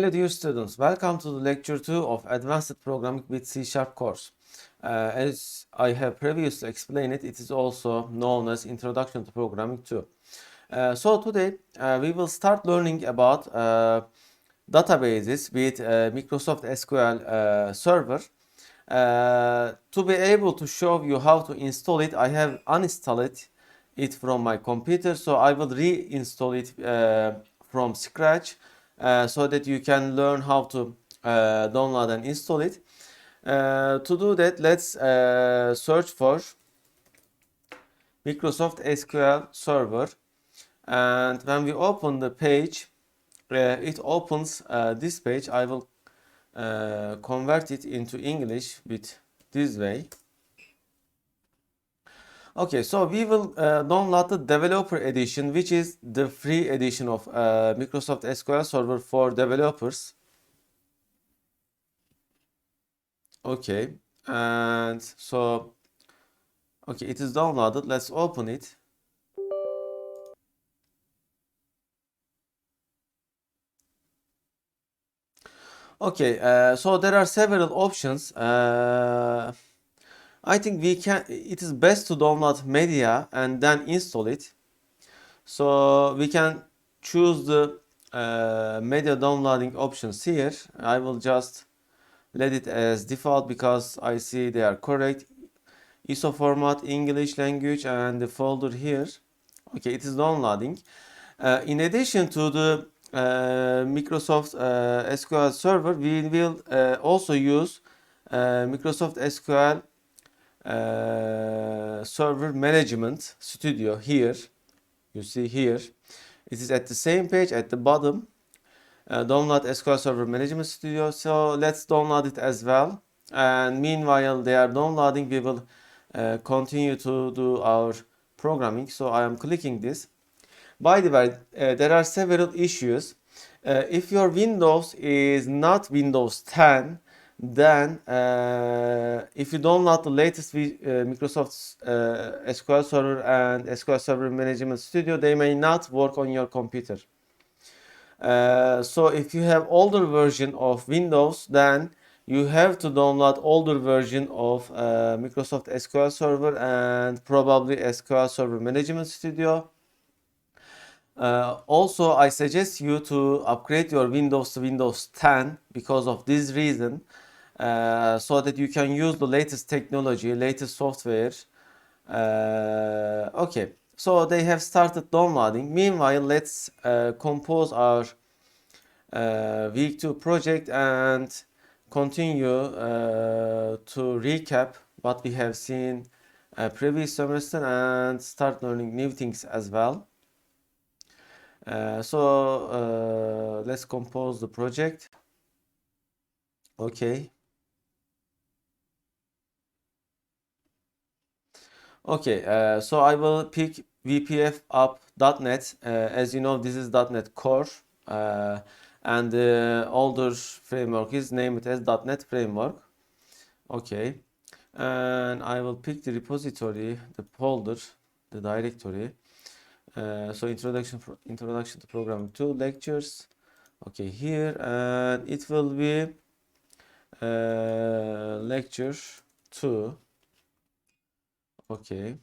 Hello dear students, welcome to the lecture 2 of Advanced Programming with C# course. As I have previously explained it is also known as Introduction to Programming 2. So today we will start learning about databases with Microsoft SQL Server. To be able to show you how to install it, I have uninstalled it from my computer, so I will reinstall it from scratch so that you can learn how to download and install it. To do that, let's search for Microsoft SQL Server, and when we open the page, it opens this page. I will convert it into English with this way. Okay, so we will download the developer edition, which is the free edition of Microsoft SQL Server for developers. Okay, and so okay, it is downloaded. Let's open it. Okay, so there are several options. I think it is best to download media and then install it. So we can choose the media downloading options here. I will just let it as default because I see they are correct. ISO format, English language, and the folder here. Okay, it is downloading. In addition to the Microsoft SQL Server, we will also use Microsoft SQL Server Management Studio here. You see here. It is at the same page at the bottom. Download SQL Server Management Studio. So let's download it as well. And meanwhile they are downloading, we will continue to do our programming. So I am clicking this. By the way, there are several issues. If your Windows is not Windows 10, then if you download the latest Microsoft SQL Server and SQL Server Management Studio, they may not work on your computer. So if you have older version of Windows, then you have to download older version of Microsoft SQL Server and probably SQL Server Management Studio. Also, I suggest you to upgrade your Windows to Windows 10 because of this reason, so that you can use the latest technology, latest software. Okay, so they have started downloading. Meanwhile, let's compose our week 2 project and continue to recap what we have seen previous semester and start learning new things as well. Let's compose the project. Okay. Okay, so I will pick VPF-app.NET. As you know, this is .NET Core, and the older framework is named as .NET Framework. Okay, and I will pick the repository, the folder, the directory. So introduction to programming 2 lectures. Okay, here, and it will be lecture 2. Okay.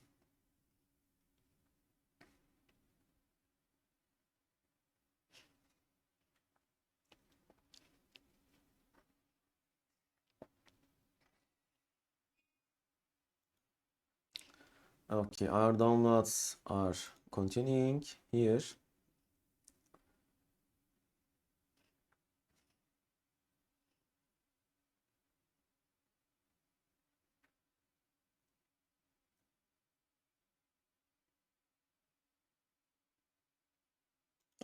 Okay, our downloads are continuing here.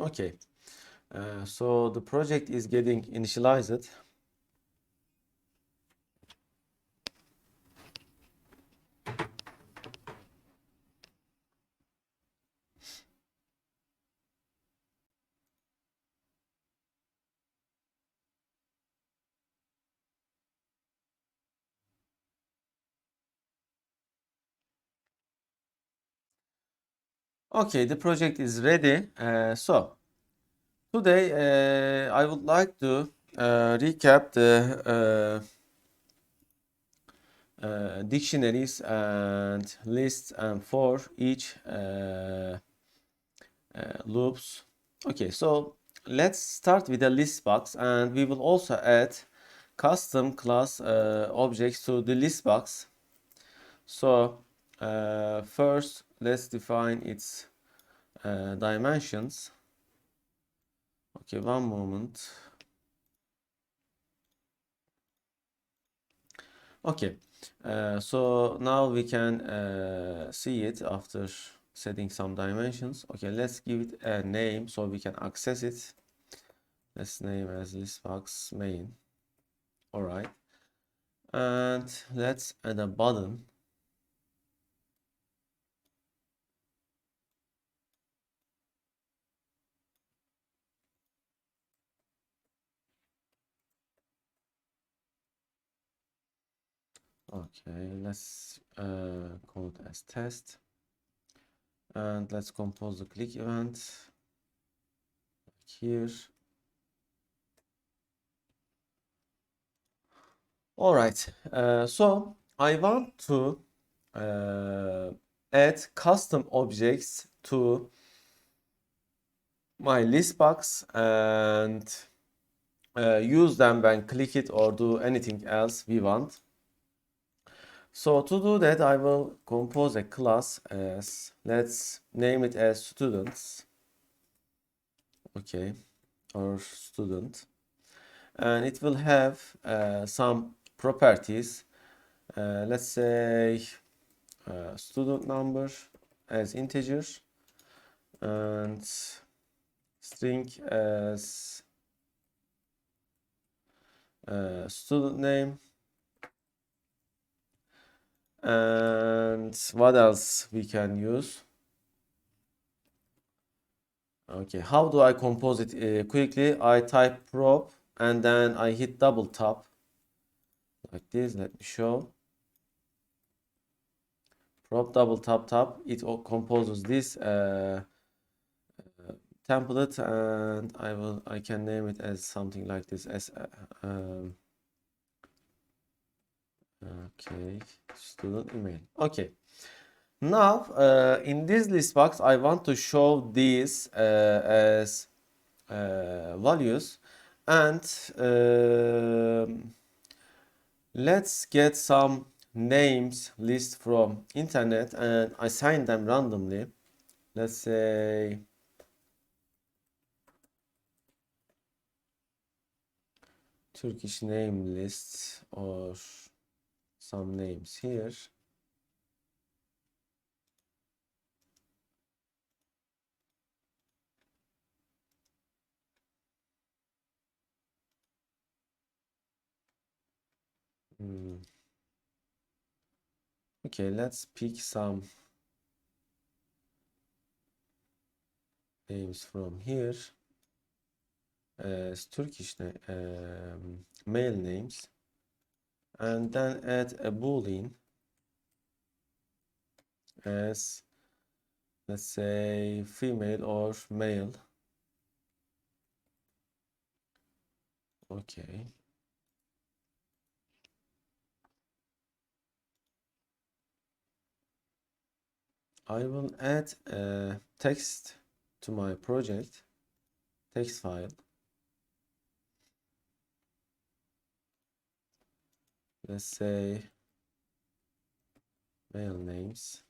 Okay, so the project is getting initialized. Okay, the project is ready. So Today, I would like to recap the dictionaries and lists and for each loops. Okay, so let's start with the list box, and we will also add custom class objects to the list box. So first, let's define its dimensions. Okay, one moment. Okay, so now we can see it after setting some dimensions. Okay, let's give it a name so we can access it. Let's name as listbox main. All right, and let's add a button. Okay, let's call it as test, and let's compose the click event here. All right, so I want to add custom objects to my list box and use them when click it or do anything else we want. So to do that, I will compose a class as, let's name it as students. Okay, or student, and it will have some properties. Let's say student number as integer and string as student name. And what else we can use? Okay, how do I compose it quickly? I type prop and then I hit double tap like this. Let me show. Prop double tap. It composes this template, and I can name it as something like this as okay, student email. Okay. Now, in this list box, I want to show these as values, and let's get some names list from internet and assign them randomly. Let's say Turkish name list or some names here. Hmm. Okay, let's pick some names from here as Turkish male names, and then add a boolean as, let's say, female or male. Okay. I will add a text to my project, text file. Let's say male names,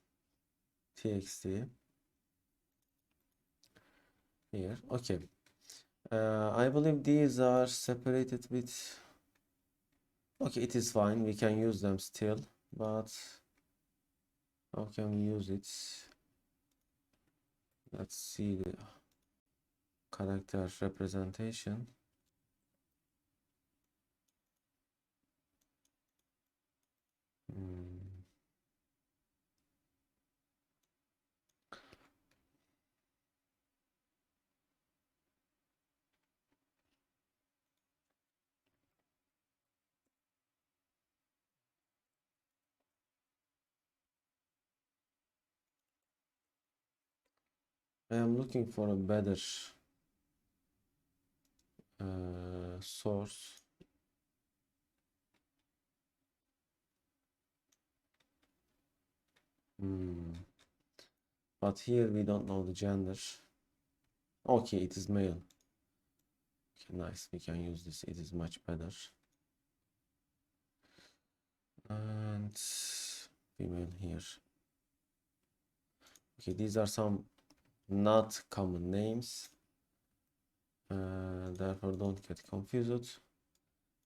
txt here. Okay. I believe these are separated with, okay, it is fine. We can use them still, but how can we use it? Let's see the character representation. Hmm. I am looking for a better source. But here we don't know the gender. Okay, it is male. Okay, nice. We can use this. It is much better. And female here. Okay, these are some not common names. Therefore, don't get confused.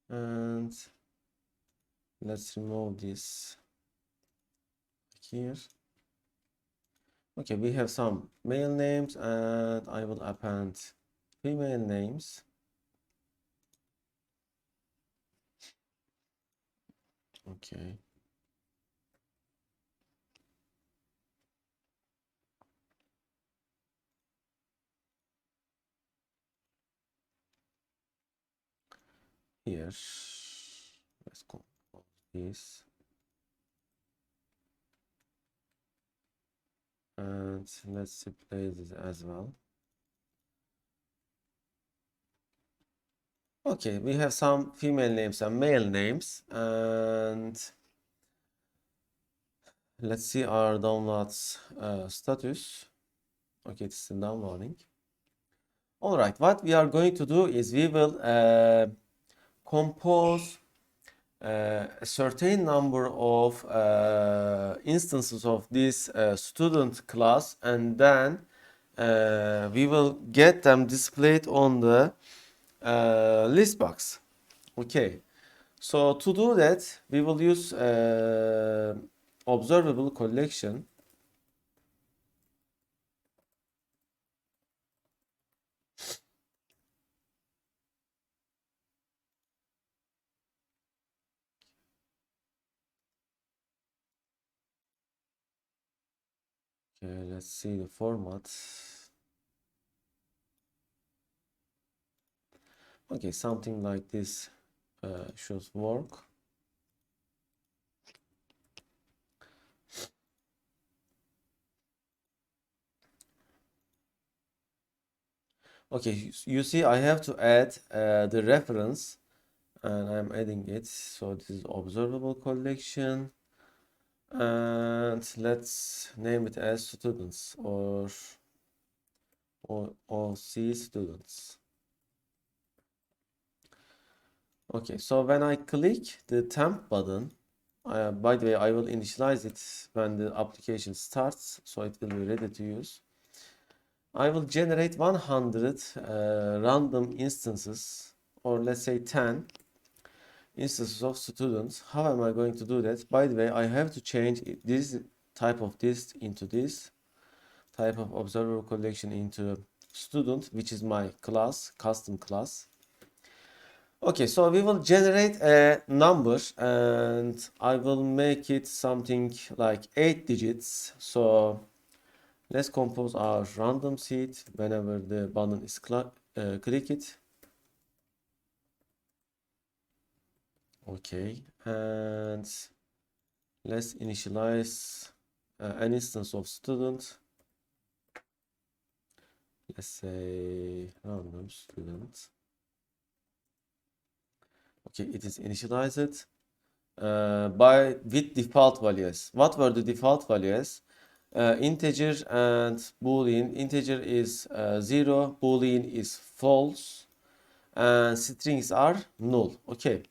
And let's remove this here. Okay, we have some male names, and I will append female names. Okay. Here, let's compose this. And let's replace this as well. Okay, we have some female names and male names, and let's see our downloads status. Okay, it's still downloading. All right, what we are going to do is we will compose a certain number of instances of this student class, and then we will get them displayed on the list box. Okay, so to do that we will use observable collection. Okay, let's see the format. Okay, something like this should work. Okay, you see I have to add the reference, and I'm adding it. So this is observable collection, and let's name it as students or OC students. Okay, so when I click the temp button, by the way, I will initialize it when the application starts, so it will be ready to use. I will generate 100 random instances, or let's say 10 instances of students. How am I going to do that? By the way, I have to change this type of this into this type of observable collection into student, which is my class, custom class. Okay, so we will generate a number, and I will make it something like 8 digits. So let's compose our random seed whenever the button is click it. Okay, and let's initialize an instance of student. Let's say random student. Okay, it is initialized with default values. What were the default values? Integer and boolean. Integer is 0, boolean is false, and strings are null. Okay,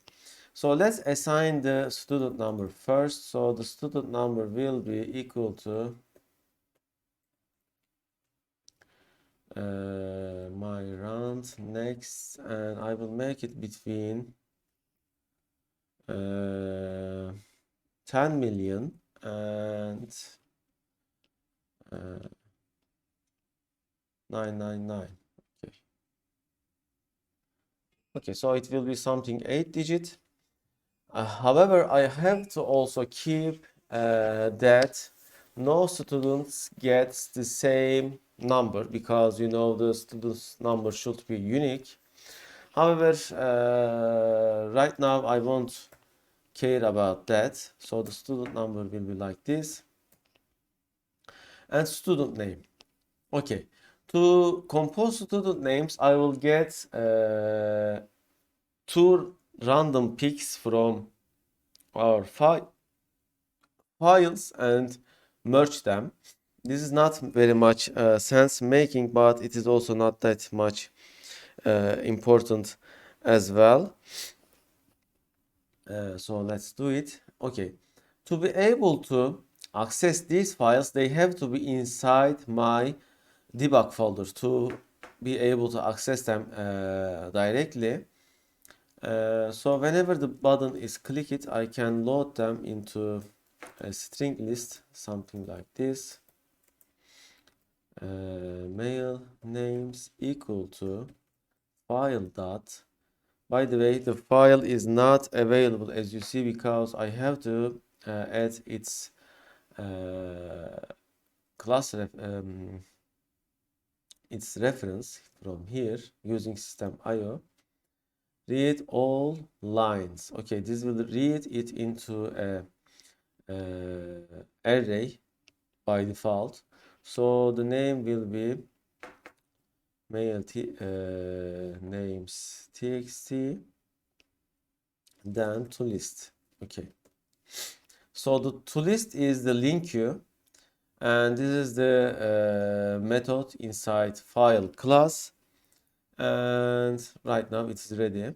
so let's assign the student number first. So the student number will be equal to my round next, and I will make it between 10 million and 999. Okay. Okay, so it will be something 8 digit. However, I have to also keep that no students gets the same number, because you know the students number should be unique. However, right now I won't care about that. So the student number will be like this, and student name. Okay, to compose student names, I will get two random picks from our files and merge them. This is not very much sense making, but it is also not that much important as well. So let's do it. Okay, to be able to access these files, they have to be inside my debug folder to be able to access them directly. So whenever the button is clicked, I can load them into a string list, something like this. Mail names equal to file dot. By the way, the file is not available as you see because I have to add its class its reference from here using system.io. Read all lines. Okay, this will read it into a array by default. So the name will be mail names txt, then to list. Okay. So the to list is the link queue, and this is the method inside file class. And right now it's ready.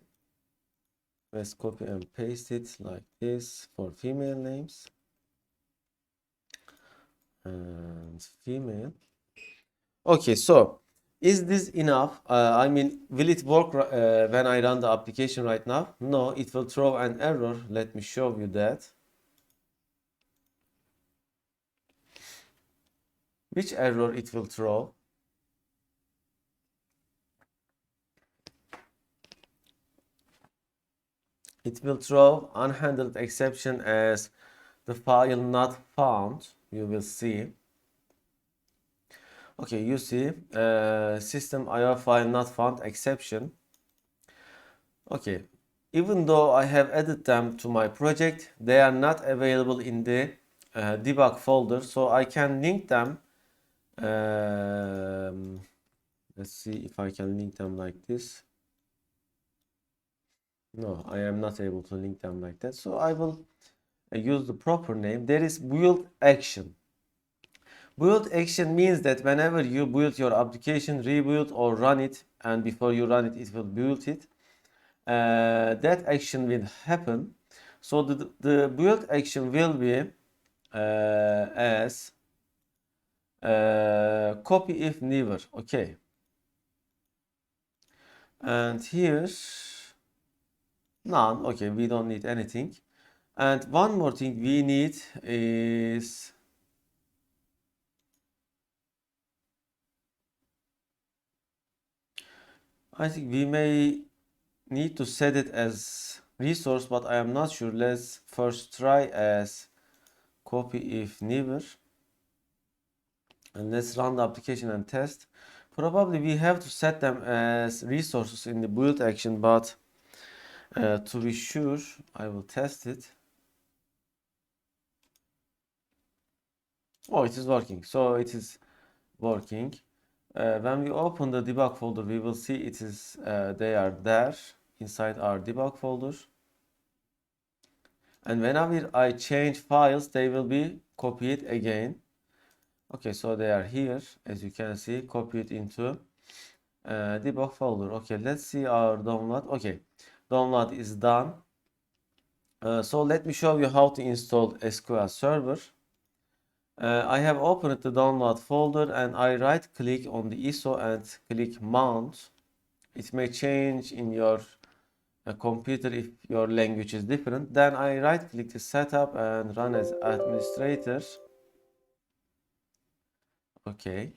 Let's copy and paste it like this for female names and female. Okay, so is this enough? I mean, will it work when I run the application right now? No, it will throw an error. Let me show you that. Which error it will throw? It will throw unhandled exception as the file not found. You will see. Okay, you see system.io file not found exception. Okay, even though I have added them to my project, they are not available in the debug folder, so I can link them. Let's see if I can link them like this. No, I am not able to link them like that, so I will use the proper name. There is build action. Build action means that whenever you build your application, rebuild or run it, and before you run it, it will build it. That action will happen. So the build action will be as copy if never. Okay. And here none. Okay, we don't need anything. And one more thing we need is I think we may need to set it as resource, but I am not sure. Let's first try as copy if never, and let's run the application and test. Probably we have to set them as resources in the build action, but to be sure I will test it. Oh, it is working. So it is working. When we open the debug folder, we will see it is they are there inside our debug folder. And whenever I change files, they will be copied again. Okay, so they are here, as you can see, copied into debug folder. Okay, let's see our download. Okay, download is done. So let me show you how to install SQL Server. I have opened the download folder and I right click on the ISO and click mount. It may change in your computer if your language is different. Then I right click the setup and run as administrator. Okay.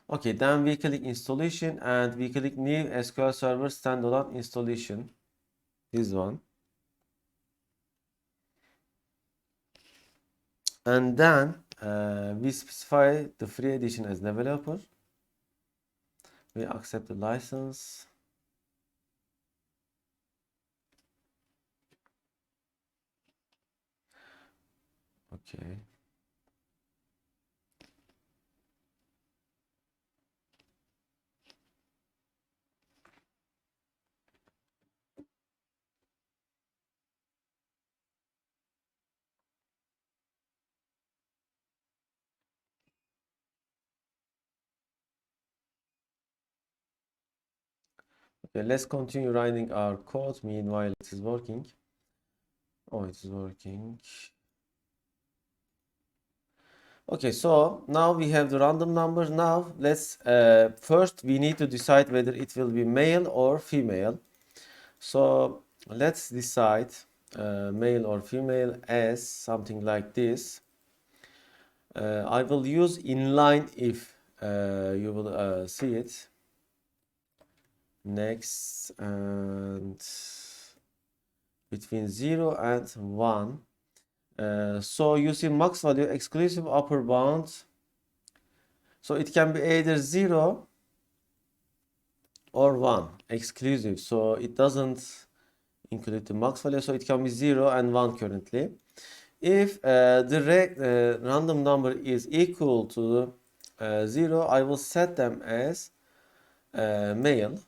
Okay, then we click installation and we click new SQL Server standalone installation. This one. And then we specify the free edition as developer. We accept the license. Okay. Okay, let's continue writing our code. Meanwhile, it is working. Oh, it is working. Okay, so now we have the random number. Now let's first we need to decide whether it will be male or female. So let's decide male or female as something like this. I will use inline if you will see it. Next, and between 0 and 1. So you see max value exclusive upper bound. So it can be either 0 or 1 exclusive. So it doesn't include the max value. So it can be 0 and 1 currently. If the random number is equal to 0, I will set them as male.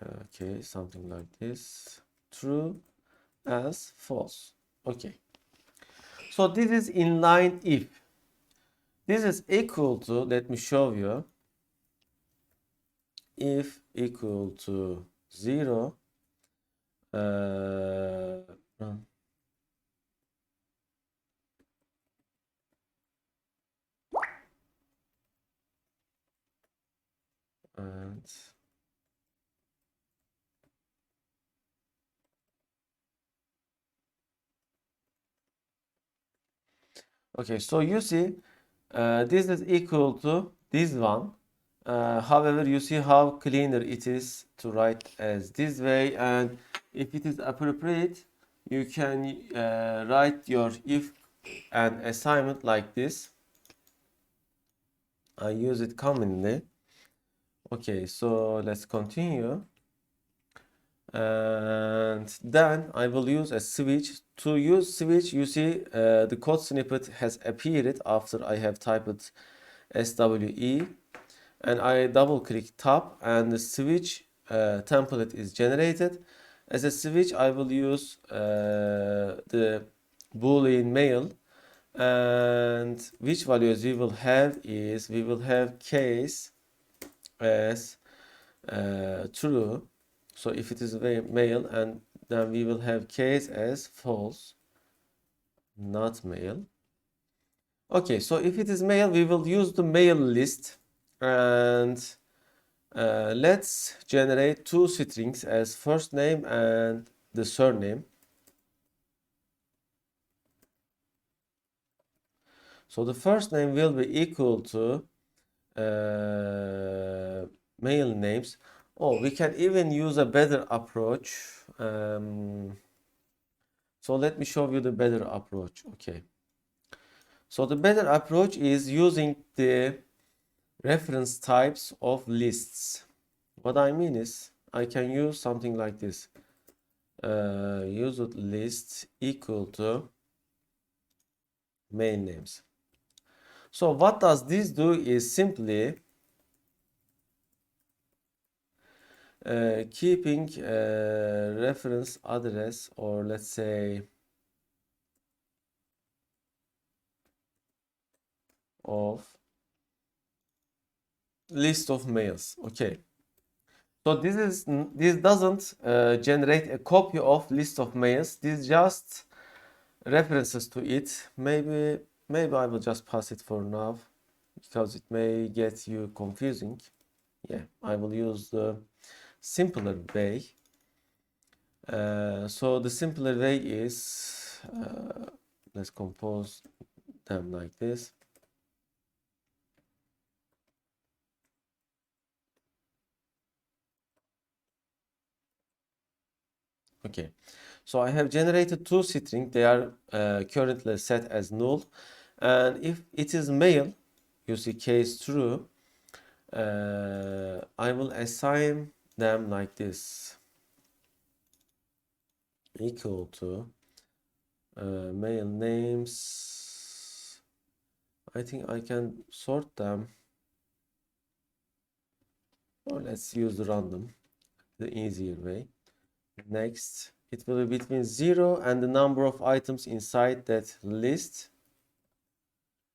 Okay, something like this. True as false. Okay. So this is inline if. This is equal to, let me show you. If equal to 0, and okay, so you see this is equal to this one. However, you see how cleaner it is to write as this way, and if it is appropriate, you can write your if and assignment like this. I use it commonly. Okay, so let's continue. And then I will use a switch. To use switch, you see the code snippet has appeared after I have typed SWE, and I double click top and the switch template is generated. As a switch, I will use the boolean male, and which values we will have is we will have case as true. So if it is male, and then we will have case as false, not male. Okay, so if it is male, we will use the male list, and let's generate two strings as first name and the surname. So the first name will be equal to male names. Oh, we can even use a better approach. So let me show you the better approach. Okay. So the better approach is using the reference types of lists. What I mean is I can use something like this. Use list equal to main names. So what does this do is simply keeping reference address, or let's say of list of males. Okay, so this doesn't generate a copy of list of males. This just references to it. Maybe I will just pass it for now because it may get you confusing. Yeah, I will use the simpler way. So the simpler way is let's compose them like this. Okay, so I have generated two strings. They are currently set as null, and if it is male, you see case true, I will assign them like this, equal to male names. I think I can sort them, or let's use random, the easier way. Next, it will be between 0 and the number of items inside that list,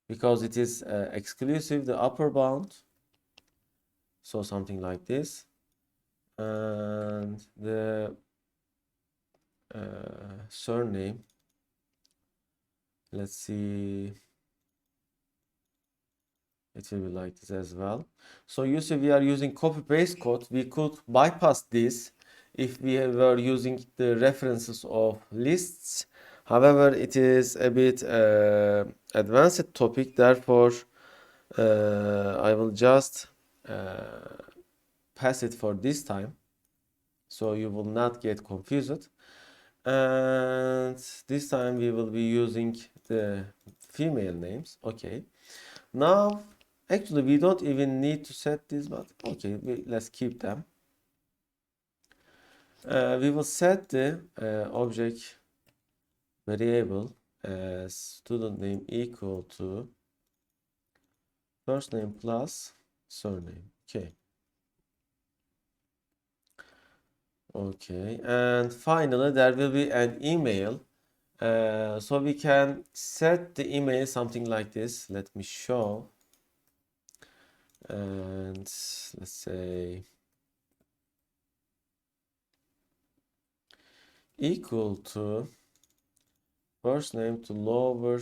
because it is exclusive, the upper bound. So something like this. and the surname. Let's see, it will be like this as well. So you see we are using copy paste code. We could bypass this if we were using the references of lists. However, it is a bit advanced topic, therefore I will just pass it for this time so you will not get confused. And this time we will be using the female names. Okay, now actually we don't even need to set this, but okay, let's keep them. We will set the object variable as student name equal to first name plus surname. Okay, and finally there will be an email. So we can set the email something like this. Let me show. And let's say equal to first name to lower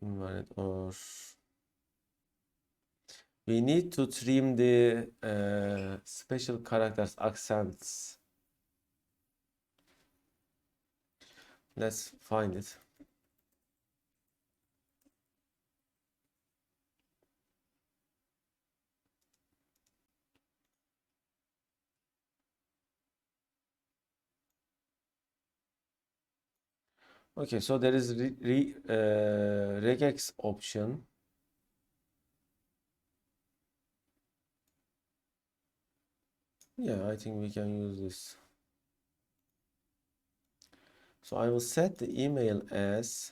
invalid, or we need to trim the special characters accents. Let's find it. Okay, so there is regex option. Yeah, I think we can use this. So I will set the email as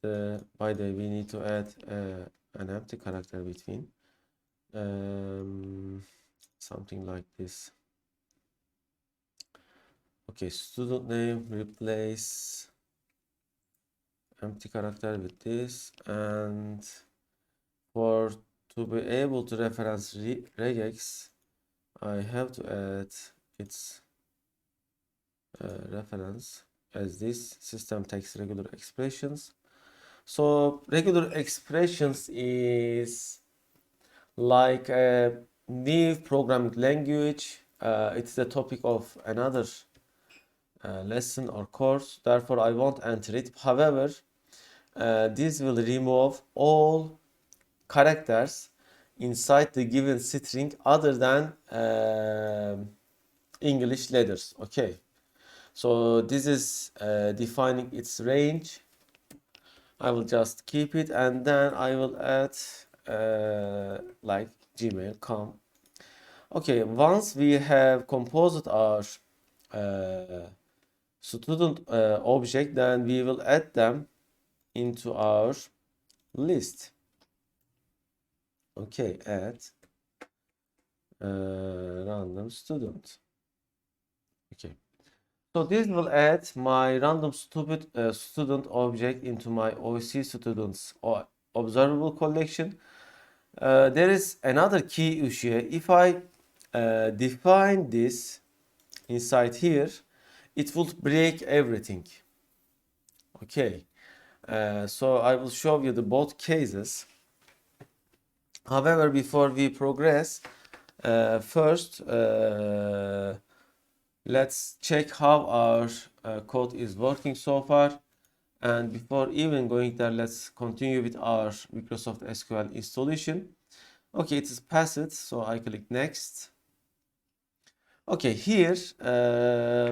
by the way, we need to add an empty character between. Something like this. Okay, student name, replace empty character with this, and to be able to reference regex, I have to add its reference as this system takes regular expressions. So regular expressions is like a new programming language. It's the topic of another lesson or course, therefore I won't enter it. However, this will remove all characters inside the given string other than English letters. Okay, so this is defining its range. I will just keep it, and then I will add like gmail.com. Okay, once we have composed our student object, then we will add them into our list. Okay, add random student. Okay, so this will add my random student object into my OC students or observable collection. There is another key issue. If I define this inside here, it will break everything. Okay, so I will show you the both cases. However, before we progress, first let's check how our code is working so far. And before even going there, let's continue with our Microsoft SQL installation. Okay, it is passed, so I click next. Okay, here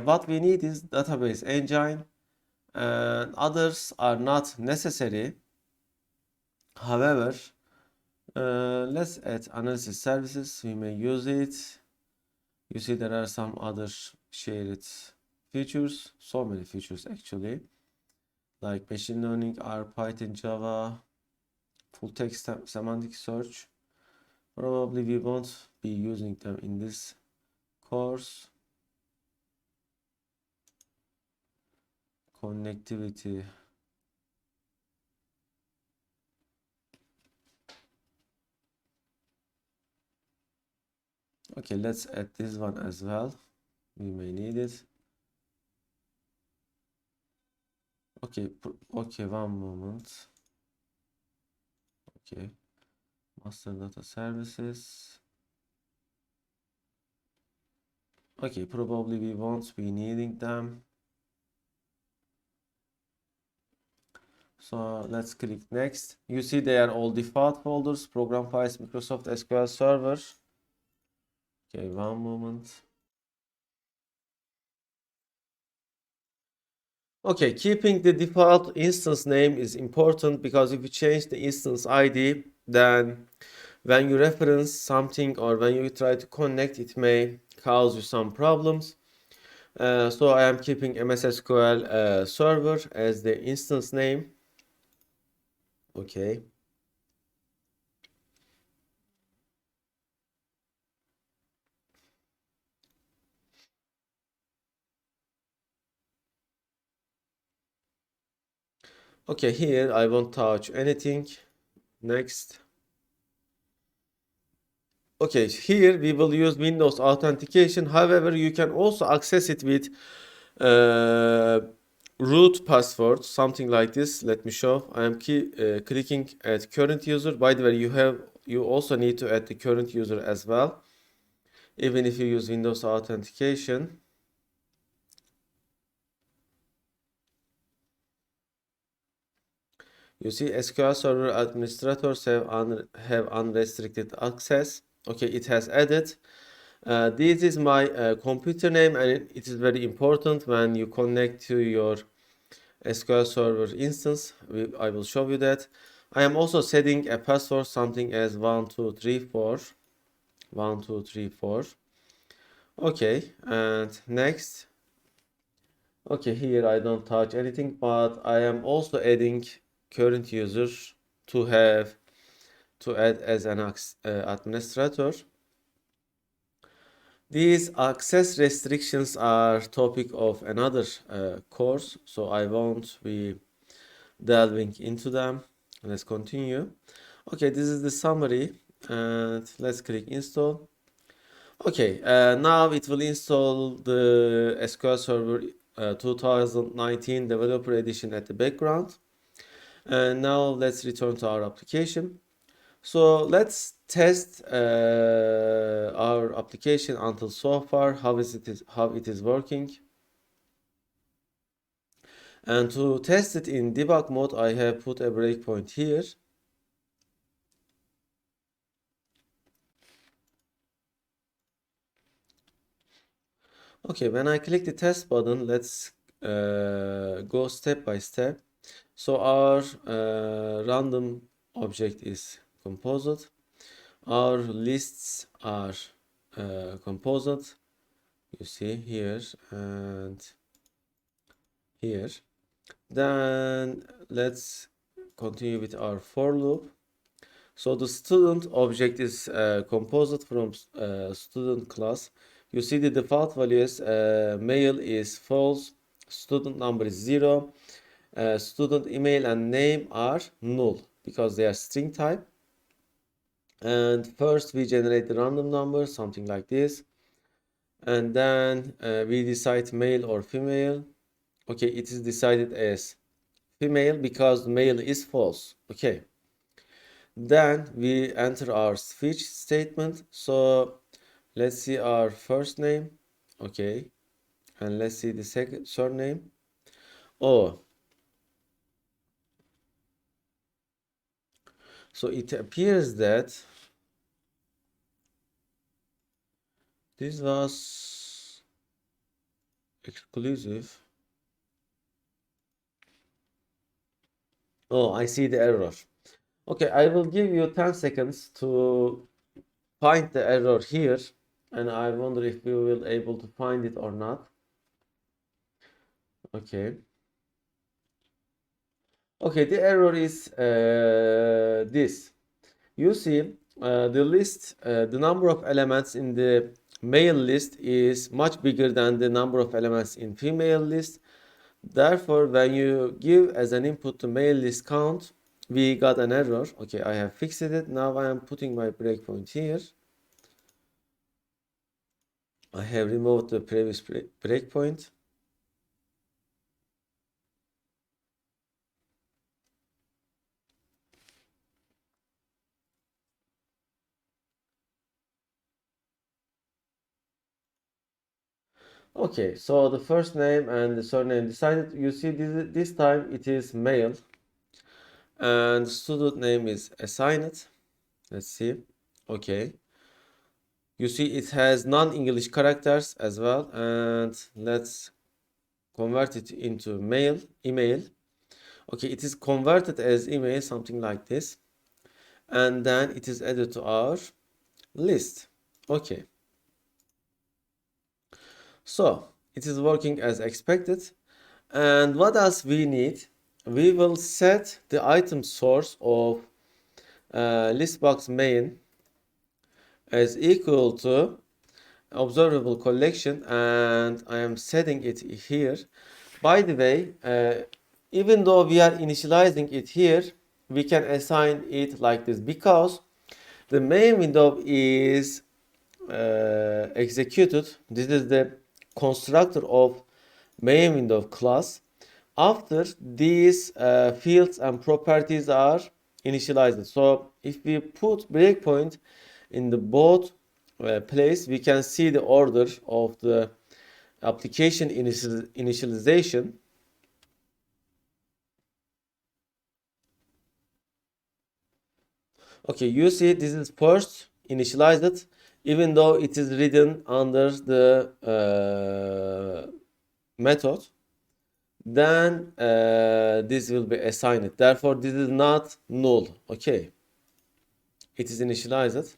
what we need is database engine, and others are not necessary. However, let's add analysis services. We may use it. You see there are some other shared features, so many features actually, like machine learning, R, Python, Java, full text semantic search. Probably we won't be using them in this course. Connectivity. Okay, let's add this one as well. We may need it. Okay, okay, one moment. Okay, master data services. Okay, probably we won't be needing them. So let's click next. You see they are all default folders, program files, Microsoft SQL Server. Okay, one moment. Okay, keeping the default instance name is important because if you change the instance ID, then when you reference something or when you try to connect, it may cause you some problems. So I am keeping MS SQL Server as the instance name. Okay. Okay, here I won't touch anything. Next. Okay, here we will use Windows authentication. However, you can also access it with root password, something like this. Let me show. I am clicking at current user. By the way, you also need to add the current user as well, even if you use Windows authentication. You see, SQL Server administrators have unrestricted access. Okay, it has added. This is my computer name, and it is very important when you connect to your SQL Server instance. I will show you that. I am also setting a password, something as 1234. 1234. Okay, and next. Okay, here I don't touch anything, but I am also adding current user to add as an administrator. These access restrictions are topic of another course, so I won't be delving into them. Let's continue. Okay, this is the summary, and let's click install. Okay, now it will install the SQL Server 2019 Developer Edition at the background. And now let's return to our application. So let's test our application until so far, how it is working. And to test it in debug mode, I have put a breakpoint here. Okay, when I click the test button, let's go step by step. So our random object is composite. Our lists are composite. You see here and here. Then let's continue with our for loop. So the student object is composite from student class. You see the default values, male is false, student number is 0, student email and name are null because they are string type. And first we generate the random number, something like this. And then we decide male or female. Okay, it is decided as female because male is false. Okay. Then we enter our switch statement. So let's see our first name. Okay. And let's see the second surname. Oh. So it appears that this was exclusive. Oh, I see the error. Okay, I will give you 10 seconds to find the error here, and I wonder if we will able to find it or not. Okay. Okay, the error is this. You see, the number of elements in the male list is much bigger than the number of elements in female list. Therefore, when you give as an input to male list count, we got an error. Okay, I have fixed it. Now I am putting my breakpoint here. I have removed the previous breakpoint. Okay, so the first name and the surname decided. You see, this time it is male, and student name is assigned. Let's see. Okay. You see, it has non-English characters as well, and let's convert it into email. Okay, it is converted as email, something like this, and then it is added to our list. Okay, so it is working as expected. And what else we need? We will set the item source of listbox main as equal to observable collection, and I am setting it here. By the way, even though we are initializing it here, we can assign it like this because the main window is executed. This is the constructor of main window class after these fields and properties are initialized. So if we put breakpoint in the both place, we can see the order of the application initialization. Okay, you see this is first initialized, even though it is written under the method, then this will be assigned. Therefore, this is not null. Okay, it is initialized.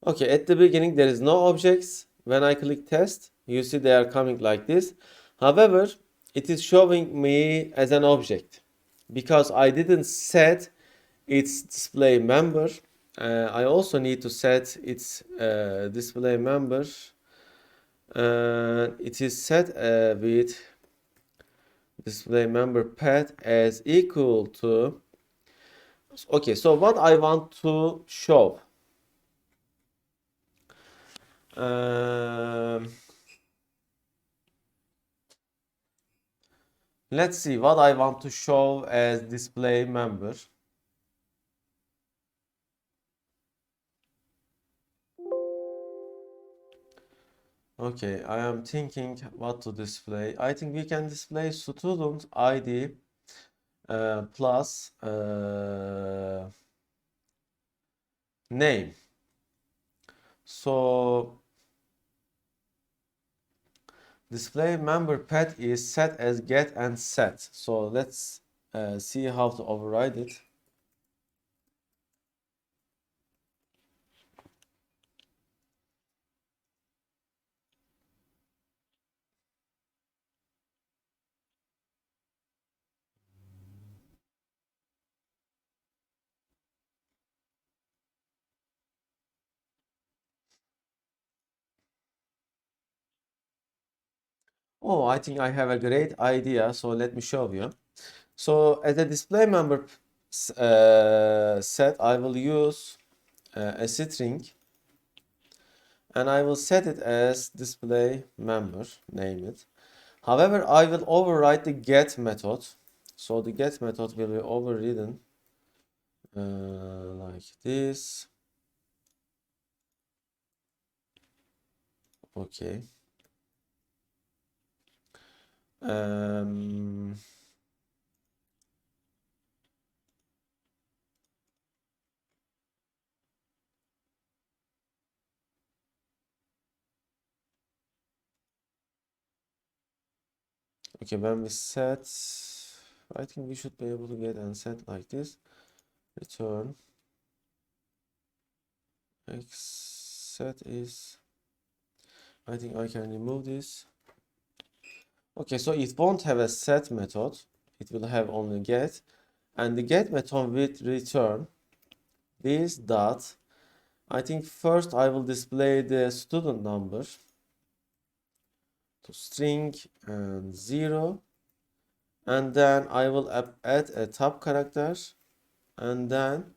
Okay, at the beginning there is no objects. When I click test, you see they are coming like this. However, it is showing me as an object because I didn't set its display member. I also need to set its display member. It is set with display member path as equal to. Okay, so what I want to show. Um, let's see what I want to show as display member. Okay, I am thinking what to display. I think we can display student ID plus name. So display member path is set as get and set. So let's see how to override it. Oh, I think I have a great idea. So let me show you. So as a display member set, I will use a string and I will set it as display member, name it. However, I will override the get method. So the get method will be overridden like this. Okay. Um, okay, when we set, I think we should be able to get and set like this. Return x set is, I think I can remove this. Okay, so it won't have a set method. It will have only get, and the get method will return this dot. I think first I will display the student number to string and 0, and then I will add a tab character, and then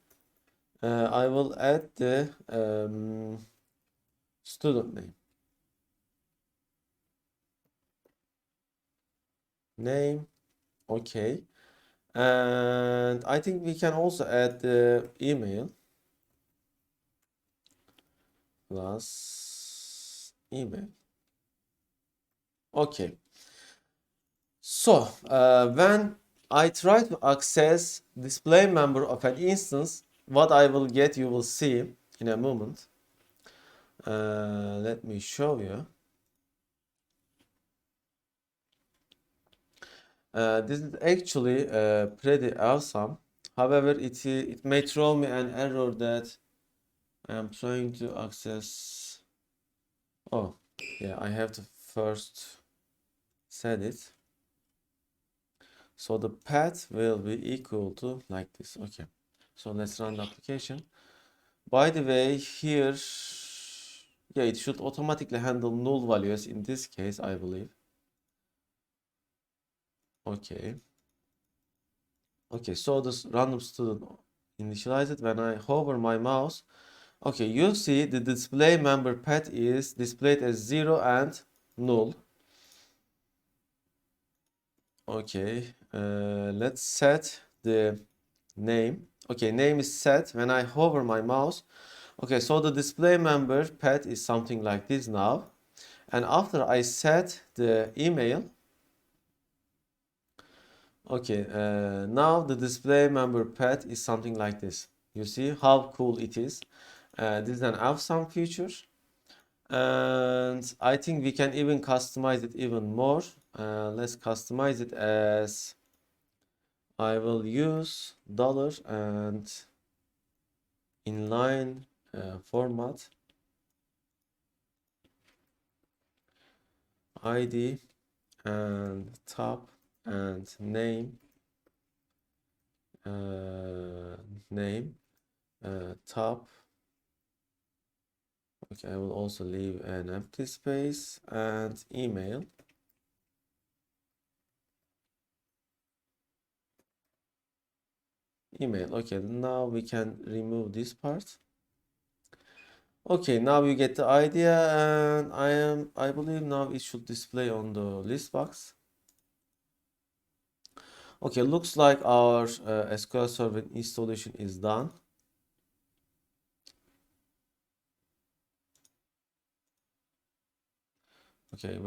I will add the student name. name. Okay. And I think we can also add the email plus email. Okay. So when I try to access display member of an instance, what I will get, you will see in a moment. Let me show you. This is actually pretty awesome. However, it may throw me an error that I am trying to access. Oh, yeah, I have to first set it. So the path will be equal to like this. Okay. So let's run the application. By the way, here, yeah, it should automatically handle null values in this case, I believe. Okay. Okay, so this random student initialized when I hover my mouse. Okay, you see the display member path is displayed as 0 and null. Okay, let's set the name. Okay, name is set when I hover my mouse. Okay, so the display member path is something like this now. And after I set the email, okay, now the display member path is something like this. You see how cool it is. This is an awesome feature. And I think we can even customize it even more. Let's customize it as I will use dollar and inline format ID and top and name uh, name top. Okay, I will also leave an empty space and email. Email. Okay, now we can remove this part. Okay, now you get the idea, and I believe now it should display on the list box. Okay, looks like our SQL Server installation is done. Okay,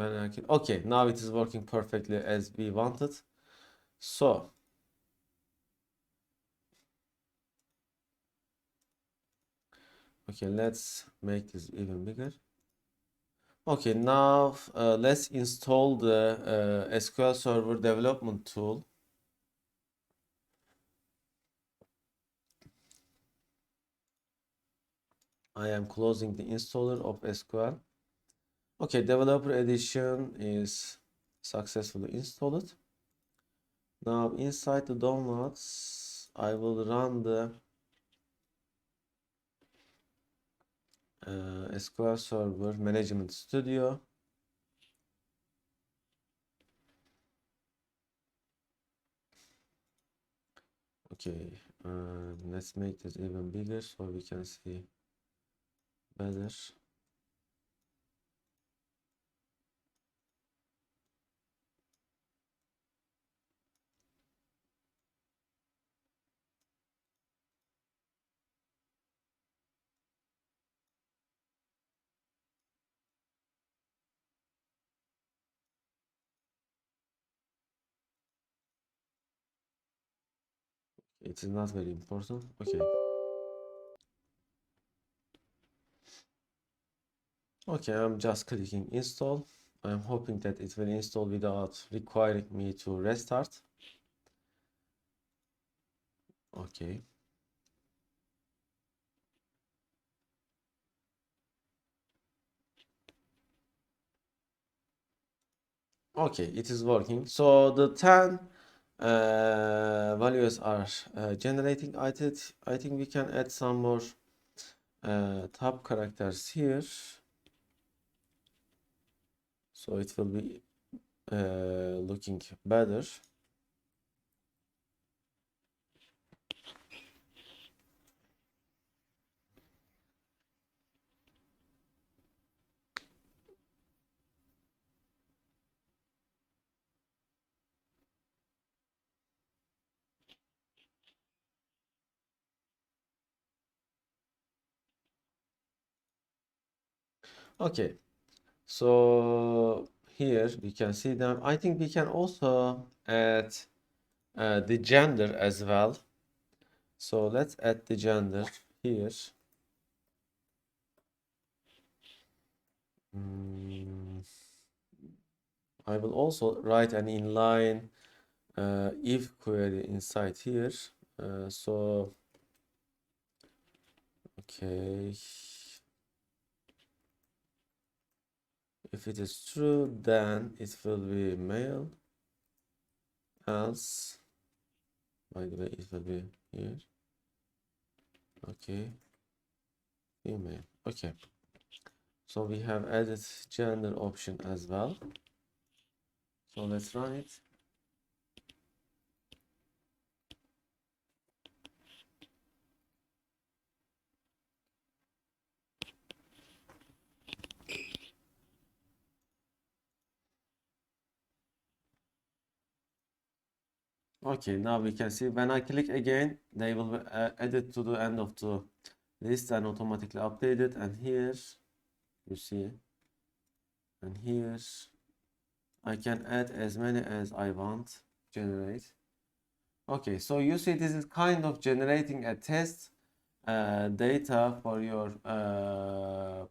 okay, now it is working perfectly as we wanted. So, okay, let's make this even bigger. Okay, now let's install the SQL Server development tool. I am closing the installer of SQL. Okay, developer edition is successfully installed. Now inside the downloads, I will run the SQL Server Management Studio. Okay, let's make this even bigger so we can see better. It is not very important. Okay. Okay, I'm just clicking install. I'm hoping that it will install without requiring me to restart. Okay. Okay, it is working. So the 10 values are generating. I think we can add some more top characters here. So it will be looking better. Okay, so here we can see them. I think we can also add the gender as well. So let's add the gender here. I will also write an inline if query inside here. So okay, if it is true, then it will be male. Else, by the way, it will be here. Okay, female. Okay, so we have added gender option as well. So let's run it. Okay, now we can see when I click again, they will be added to the end of the list and automatically updated. And here, you see, and here, I can add as many as I want, generate. Okay, so you see this is kind of generating a test data for your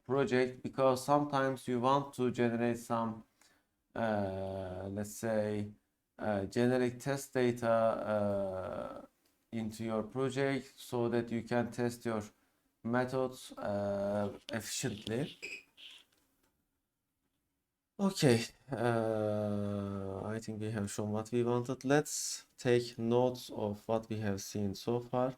project, because sometimes you want to generate some, let's say, generic test data into your project so that you can test your methods efficiently. Okay, I think we have shown what we wanted. Let's take notes of what we have seen so far.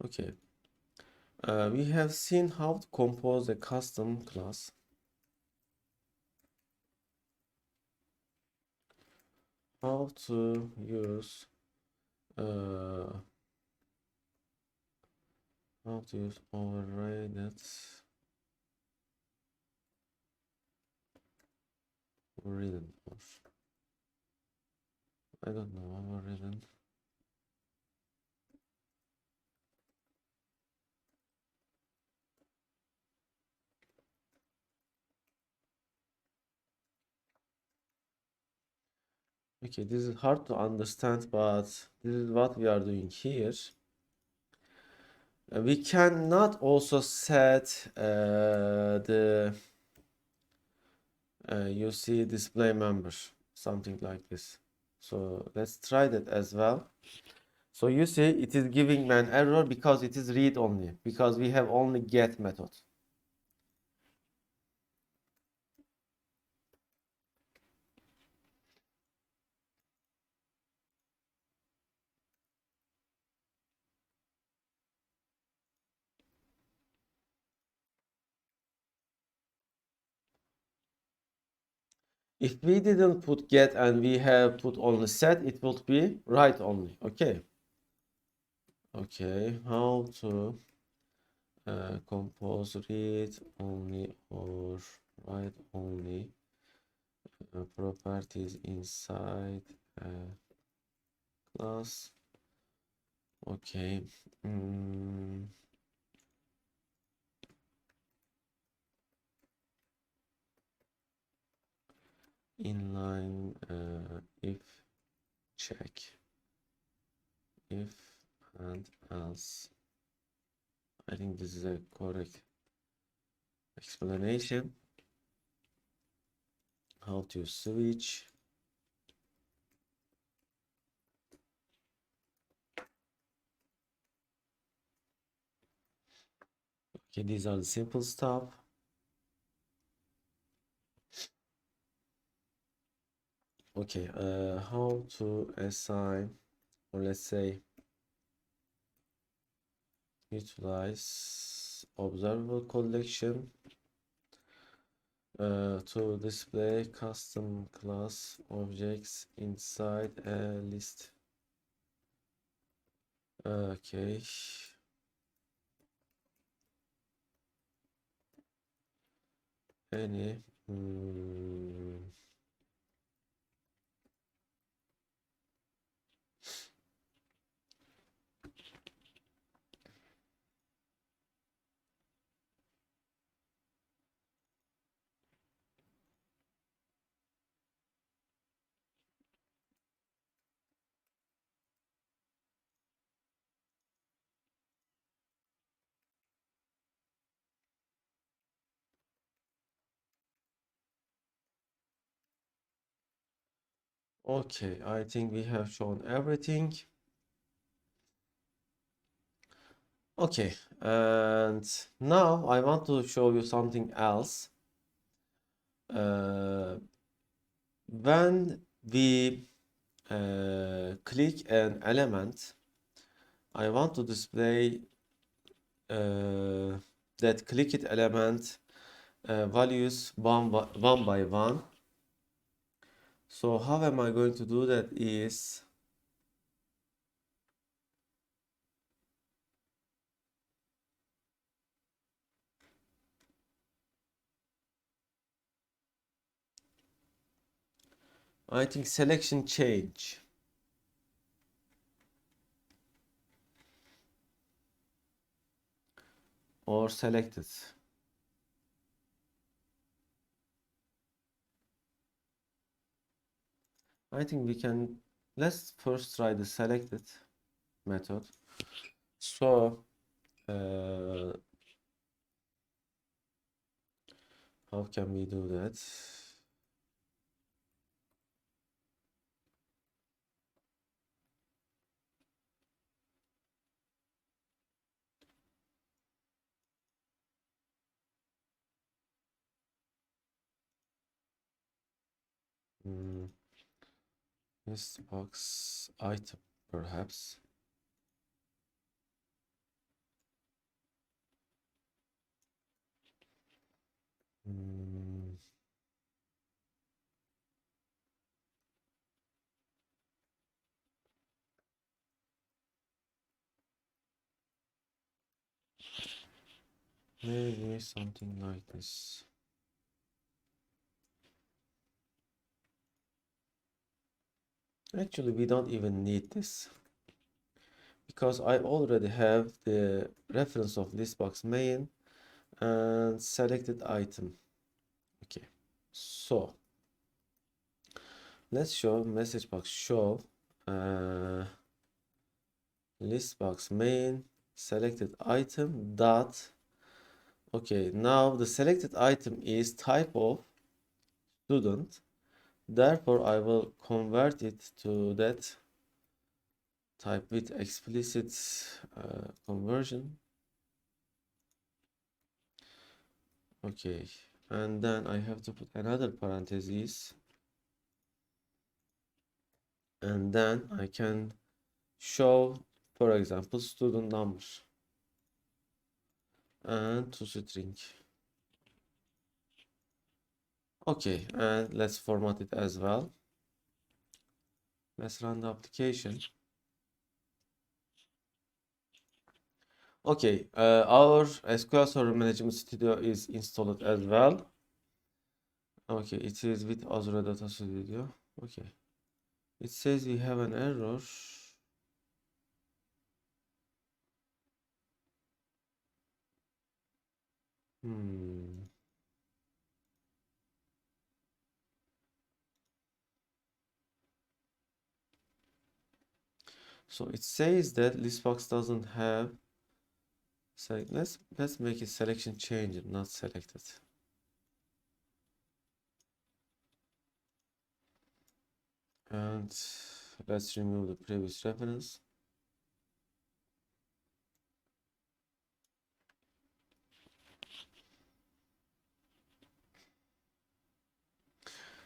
Okay, we have seen how to compose a custom class, how to use uh, overridden overridden or I don't know, overridden. Okay, this is hard to understand, but this is what we are doing here. We cannot also set the you see display member, something like this. So let's try that as well. So you see it is giving me an error because it is read only, because we have only get method. If we didn't put get and we have put only set, it would be write only. Okay. Okay, how to compose read only or write only properties inside class. Okay. Inline if check if and else. I think this is a correct explanation. How to switch. Okay, these are the simple stuff. Okay, how to assign, or let's say utilize observable collection to display custom class objects inside a list. Okay. any Okay, I think we have shown everything. Okay, and now I want to show you something else. When we click an element, I want to display that clicked element values one by one. So how am I going to do that is I think selection change or selected. I think we can, let's first try the selected method. So how can we do that? This box item perhaps. Maybe something like this. Actually, we don't even need this because I already have the reference of listbox main and selected item. Okay, so let's show message box show listbox main selected item dot. Okay, now the selected item is type of student. Therefore, I will convert it to that type with explicit conversion. Okay, and then I have to put another parentheses, and then I can show, for example, student number and to string. Okay, and let's format it as well. Let's run the application. Okay, our SQL Server Management Studio is installed as well. Okay, it is with Azure Data Studio. Okay, it says we have an error. Hmm. So it says that listbox doesn't have. So let's make it selection changed, not selected. And let's remove the previous reference.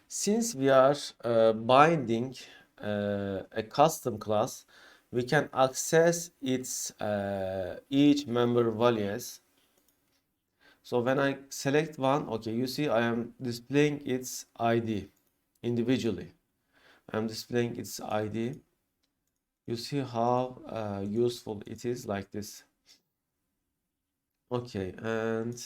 Since we are binding a custom class, we can access its each member values. So when I select one, okay, you see I am displaying its ID individually. I'm displaying its ID. You see how useful it is like this. Okay, and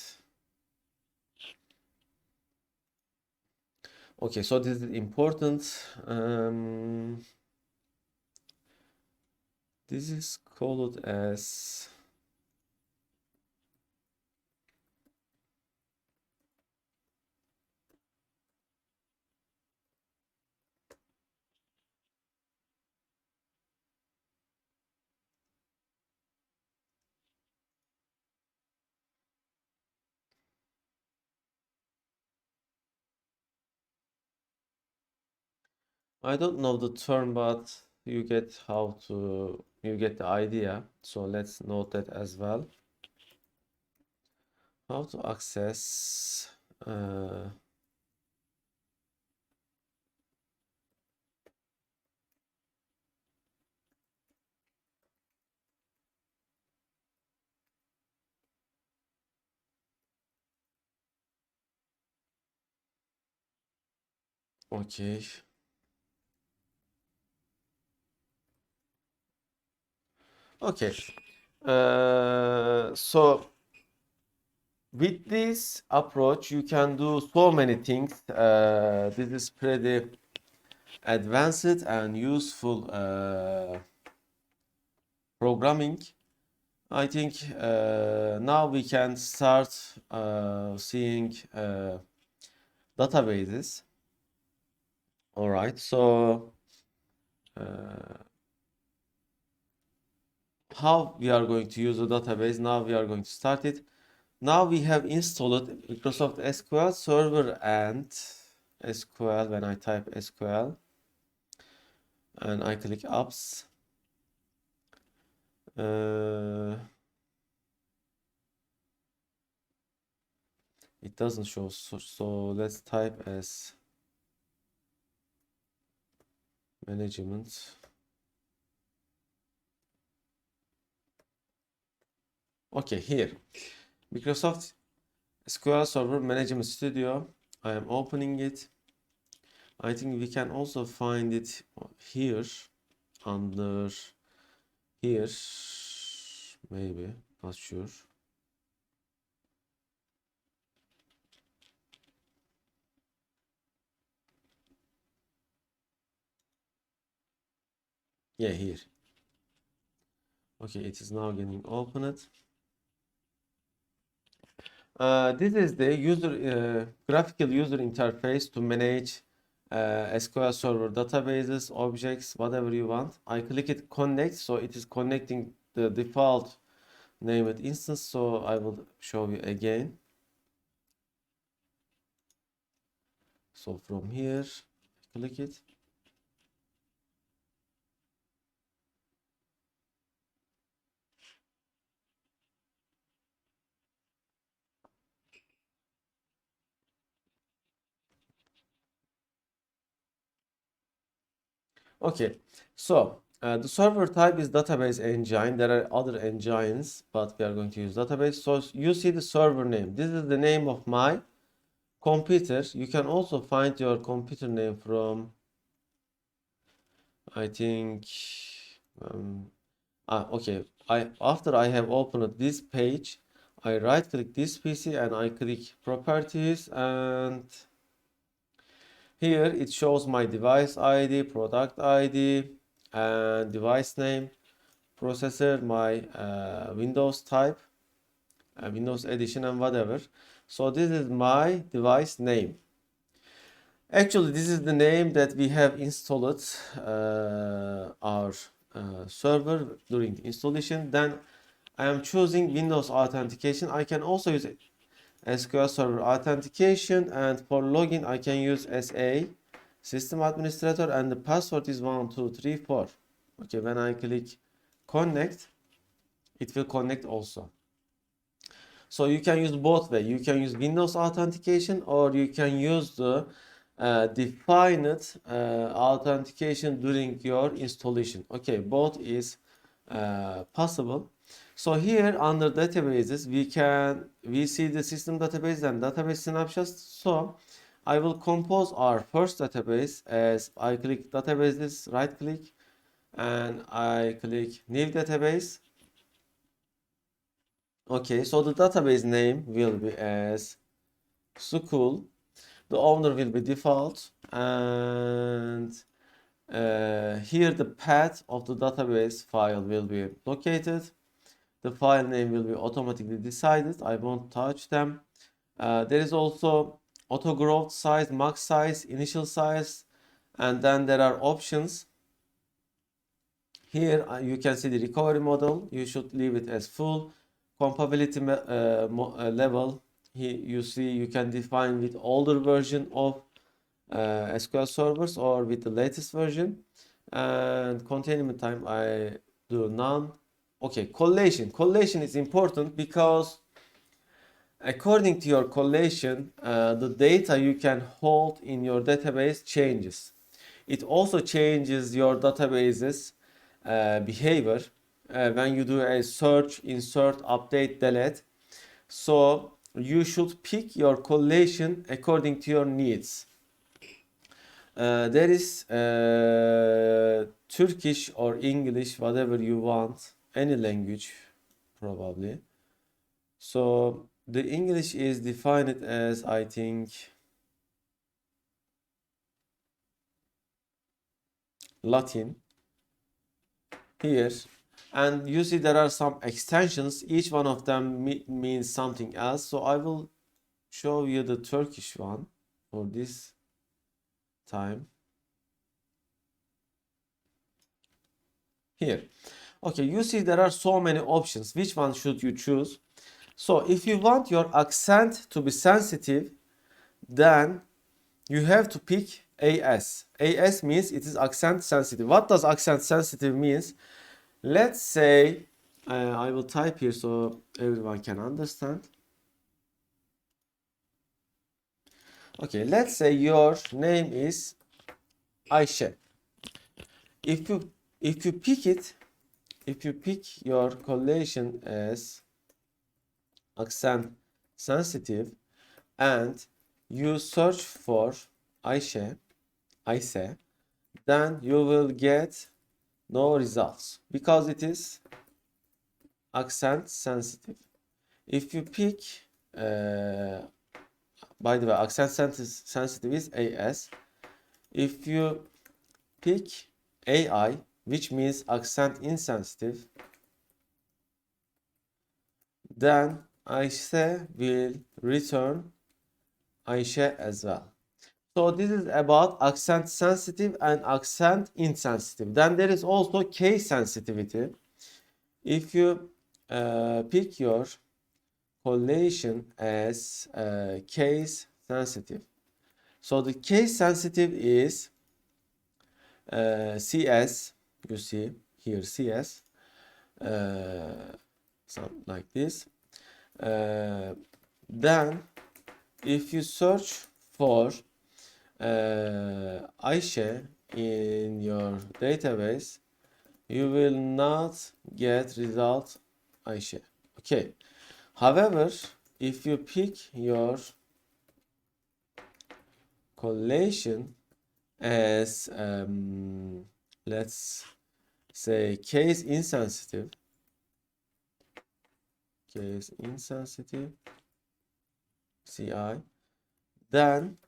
Okay, so this is important. This is called as I don't know the term, but you get the idea. So let's note that as well. How to access okay. Okay. So with this approach, you can do so many things. This is pretty advanced and useful programming. I think now we can start seeing databases. All right, so how we are going to use the database? Now we are going to start it. Now we have installed Microsoft SQL Server and SQL. When I type SQL and I click apps, it doesn't show. So let's type as management. Okay, here Microsoft SQL Server Management Studio. I am opening it. I think we can also find it here under here, maybe, not sure. Yeah, here. Okay, it is now getting opened. This is the graphical user interface to manage SQL Server databases, objects, whatever you want. I click it connect, so it is connecting the default named instance. So I will show you again. So from here, click it. Okay, so the server type is database engine. There are other engines, but we are going to use database. So you see the server name. This is the name of my computer. You can also find your computer name from, I think, um, okay. After I have opened this page, I right click this PC and I click properties, and here it shows my device ID, product ID, and device name, processor, my Windows type, Windows edition, and whatever. So this is my device name. Actually, this is the name that we have installed our server during the installation. Then I am choosing Windows authentication. I can also use SQL Server authentication, and for login I can use SA, system administrator, and the password is 1234. Okay, when I click connect, it will connect also. So you can use both way. You can use Windows authentication, or you can use the defined authentication during your installation. Okay, both is possible. So here under databases, we see the system database and database snapshots. So I will compose our first database as I click databases, right click, and I click new database. Okay, so the database name will be as school. The owner will be default, and here the path of the database file will be located. The file name will be automatically decided. I won't touch them. There is also auto growth size, max size, initial size, and then there are options. Here you can see the recovery model. You should leave it as full. Compatibility level. Here you see you can define with older version of SQL servers or with the latest version. And containment time I do none. Okay, collation. Collation is important because according to your collation, the data you can hold in your database changes. It also changes your database's behavior when you do a search, insert, update, delete. So you should pick your collation according to your needs. There is Turkish or English, whatever you want, any language probably. So the English is defined as, I think, Latin here, and you see there are some extensions. Each one of them means something else. So I will show you the Turkish one for this time. Here. Okay, you see there are so many options. Which one should you choose? So if you want your accent to be sensitive, then you have to pick AS. AS means it is accent sensitive. What does accent sensitive means? Let's say, I will type here so everyone can understand. Okay, let's say your name is Ayşe. If you pick your collation as accent sensitive and you search for Ayşe, then you will get no results because it is accent sensitive. If you pick, by the way, accent sensitive is AS. If you pick AI, which means accent insensitive, then Ayşe will return Ayşe as well. So this is about accent sensitive and accent insensitive. Then there is also case sensitivity. If you pick your collation as case sensitive. So the case sensitive is CS, you see here CS, something like this. Then if you search for Ayşe in your database, you will not get result Ayşe. Okay. However, if you pick your collation as let's say case insensitive, CI, then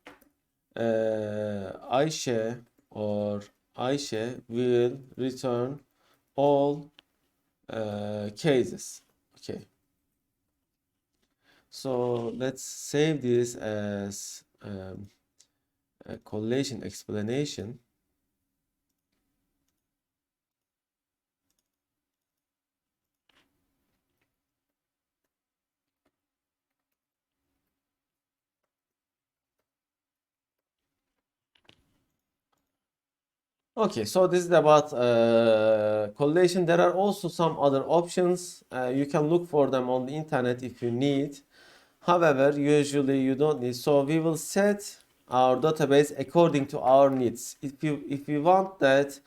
Ayşe or Ayşe will return all cases. Okay. So let's save this as a collation explanation. Okay, so this is about collation. There are also some other options. You can look for them on the internet if you need. However, usually you don't need. So we will set our database according to our needs. If we want that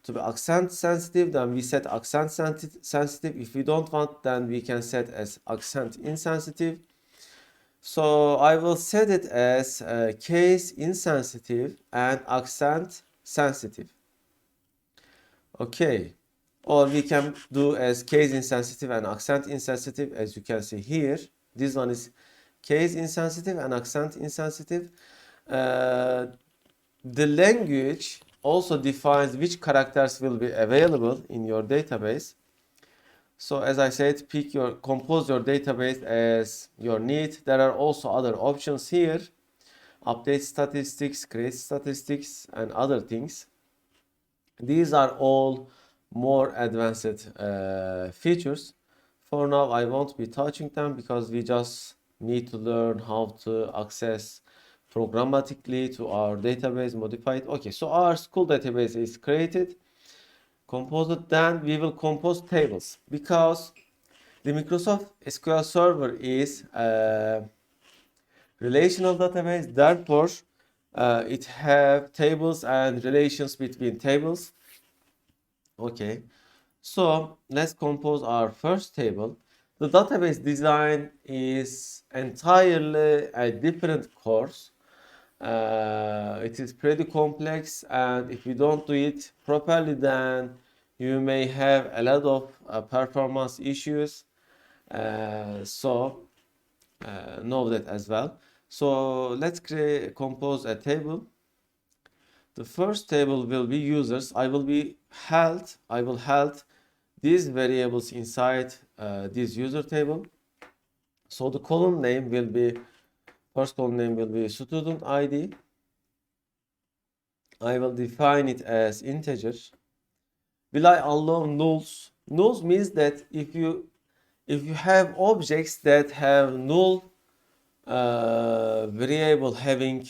to be accent sensitive, then we set accent sensitive. If we don't want, then we can set as accent insensitive. So I will set it as case insensitive and accent sensitive. Okay, or we can do as case insensitive and accent insensitive, as you can see here. This one is case insensitive and accent insensitive. The language also defines which characters will be available in your database. So as I said, compose your database as your need. There are also other options here. Update statistics, create statistics, and other things. These are all more advanced features. For now, I won't be touching them because we just need to learn how to access programmatically to our database, modify it. Okay, so our school database is created, composed. Then we will compose tables because the Microsoft SQL Server is a relational database. Therefore, it have tables and relations between tables. Okay, so let's compose our first table. The database design is entirely a different course. It is pretty complex, and if you don't do it properly, then you may have a lot of performance issues. Know that as well. So let's compose a table. The first table will be users. I will held these variables inside this user table. So the column name will be, first column name will be student ID. I will define it as integer. Will I allow nulls? Nulls means that if you have objects that have null variable having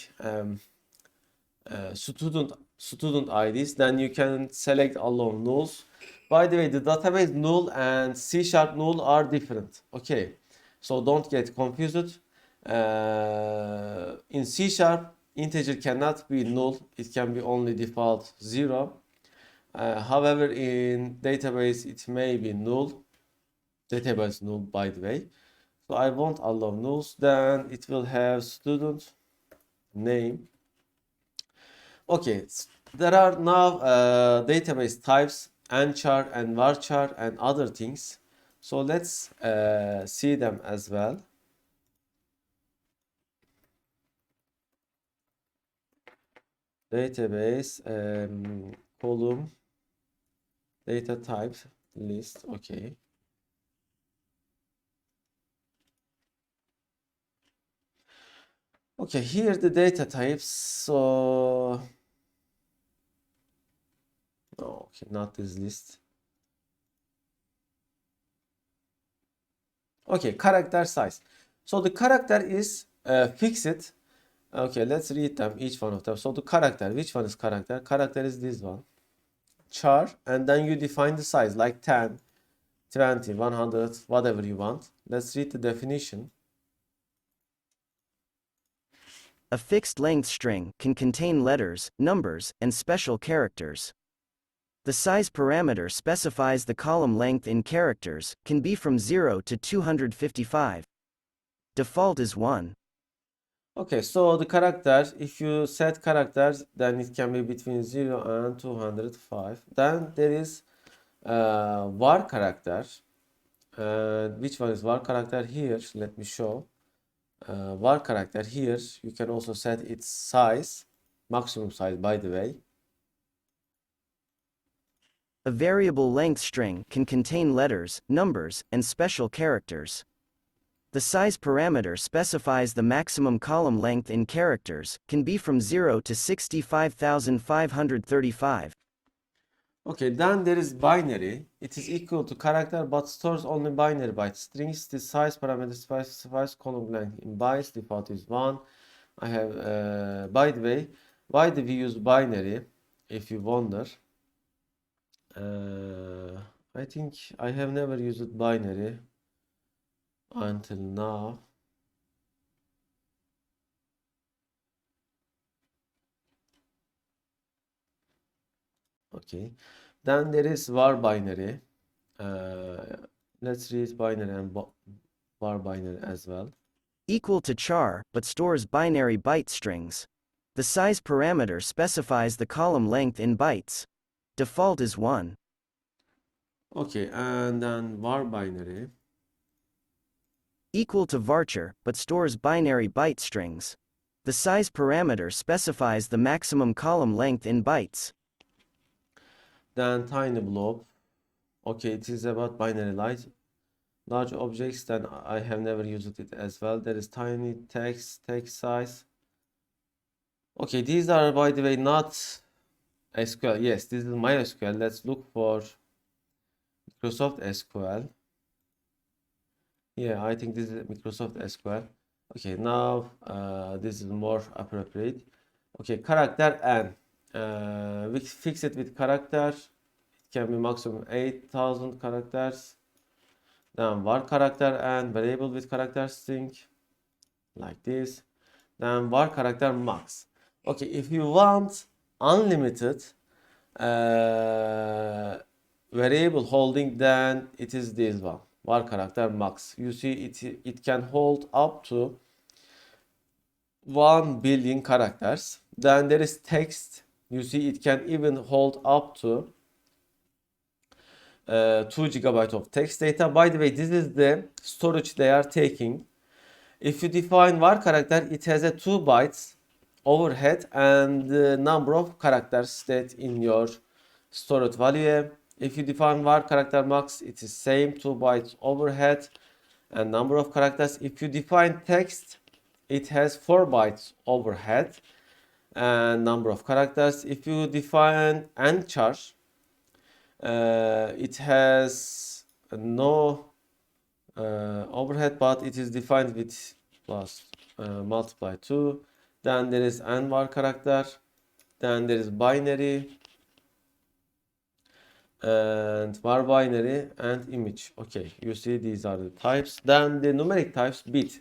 student IDs, then you can select allow nulls. By the way, the database null and C# null are different. Okay, so don't get confused. In C#, integer cannot be null. It can be only default 0. However, in database, it may be null. Database null, by the way. So I won't allow nulls. Then it will have student name. Okay, there are now database types, nchar and varchar and other things. So let's see them as well. Database column data types list. Okay. Okay, here the data types. So okay, not this list. Okay, character size. So the character is fixed. Okay, let's read them, each one of them. So the character, which one is character? Character is this one, char, and then you define the size like 10, 20, 100, whatever you want. Let's read the definition. A fixed-length string can contain letters, numbers, and special characters. The size parameter specifies the column length in characters, can be from 0 to 255. Default is 1. Okay, so the characters, if you set characters, then it can be between 0 and 205. Then there is var character. Which one is var character? Here, let me show. Var character here, you can also set its size, maximum size, by the way. A variable length string can contain letters, numbers, and special characters. The size parameter specifies the maximum column length in characters, can be from 0 to 65,535. Okay, then there is binary. It is equal to character but stores only binary bytes. Strings, the size parameter specifies column length in bytes. Default is 1. I have, by the way, why do we use binary? If you wonder, I think I have never used binary until now. Okay, then there is var binary. Let's read binary and var binary as well. Equal to char, but stores binary byte strings. The size parameter specifies the column length in bytes. Default is 1. Okay, and then var binary. Equal to varchar, but stores binary byte strings. The size parameter specifies the maximum column length in bytes. Then tiny blob. Okay, it is about binary light. Large objects, then I have never used it as well. There is tiny text size. Okay, these are, by the way, not SQL. Yes, this is MySQL. Let's look for Microsoft SQL. Yeah, I think this is Microsoft SQL. Okay, now this is more appropriate. Okay, character n. We fix it with character. It can be maximum 8,000 characters. Then var character n, variable with character string, like this. Then var character max. Okay, if you want unlimited variable holding, then it is this one, var character max. You see, it can hold up to 1 billion characters. Then there is text. You see, it can even hold up to 2 GB of text data. By the way, this is the storage they are taking. If you define var character, it has a 2 bytes overhead and the number of characters that in your stored value. If you define var character max, it is same 2 bytes overhead and number of characters. If you define text, it has 4 bytes overhead and number of characters. If you define nchar, it has no overhead, but it is defined with plus multiply 2. Then there is var character. Then there is binary and var binary and image. Okay, you see these are the types. Then the numeric types, bit.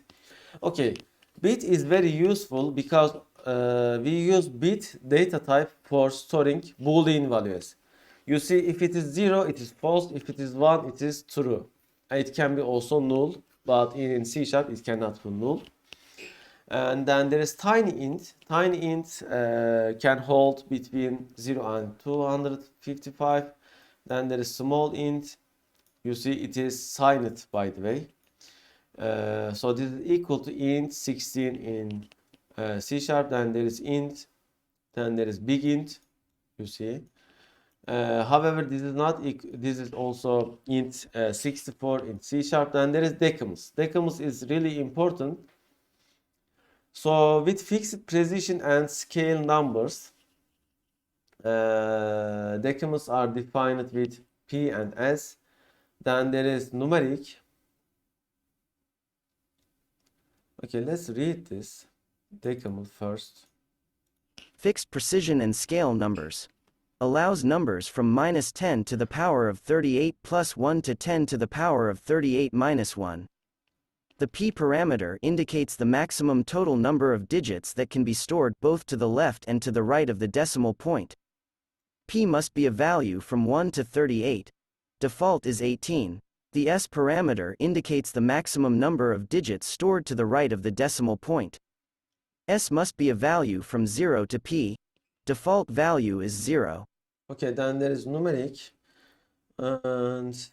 Okay, bit is very useful because we use bit data type for storing Boolean values. You see, if it is 0, it is false. If it is 1, it is true. It can be also null, but in C# it cannot be null. And then there is tiny int. Tiny int can hold between 0 and 255. Then there is small int. You see, it is silent, by the way. So this is equal to int 16 in C#. Then there is int. Then there is big int. You see. However, this is not this is also int 64 in C#. Then there is decimals. Decimals is really important. So with fixed precision and scale numbers, decimals are defined with P and S. Then there is numeric. Okay, let's read this decimal first. Fixed precision and scale numbers. Allows numbers from -10 to the power of 38 plus 1 to 10 to the power of 38 minus 1. The p parameter indicates the maximum total number of digits that can be stored both to the left and to the right of the decimal point. P must be a value from 1 to 38. Default is 18. The s parameter indicates the maximum number of digits stored to the right of the decimal point. S must be a value from 0 to p. Default value is 0. Okay, then there is numeric, and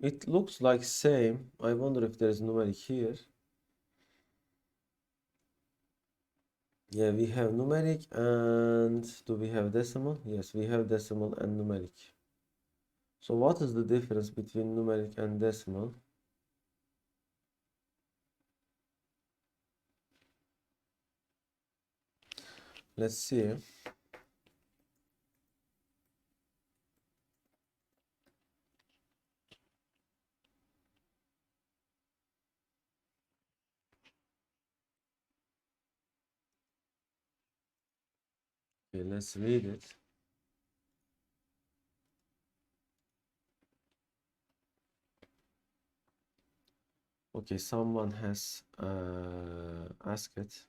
it looks like same. I wonder if there is numeric here. Yeah, we have numeric, and do we have decimal? Yes, we have decimal and numeric. So what is the difference between numeric and decimal? Let's see. Okay, let's read it. Okay, someone has asked it.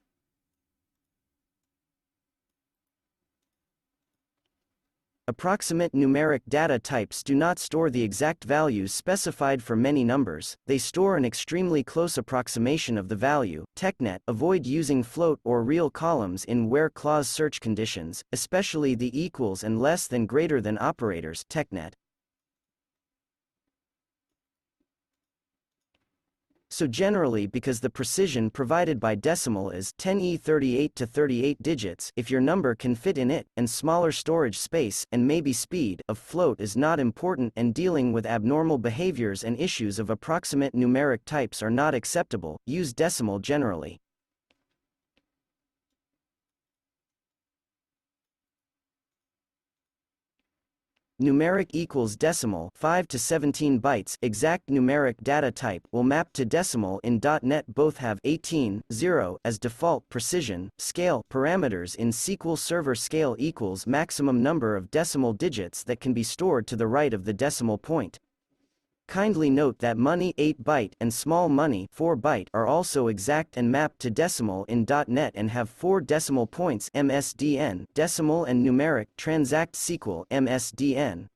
Approximate numeric data types do not store the exact values specified for many numbers, they store an extremely close approximation of the value. TechNet avoid using float or real columns in where clause search conditions, especially the equals and less than greater than operators. TechNet. So generally, because the precision provided by decimal is 10e38 to 38 digits, if your number can fit in it, and smaller storage space, and maybe speed, of float is not important, and dealing with abnormal behaviors and issues of approximate numeric types are not acceptable, use decimal generally. Numeric equals decimal 5 to 17 bytes exact numeric data type will map to decimal in .NET. Both have 18, 0 as default precision, scale parameters in SQL Server. Scale equals maximum number of decimal digits that can be stored to the right of the decimal point. Kindly note that money 8-byte and small money 4-byte are also exact and mapped to decimal in .NET and have 4 decimal points MSDN, decimal and numeric transact SQL MSDN.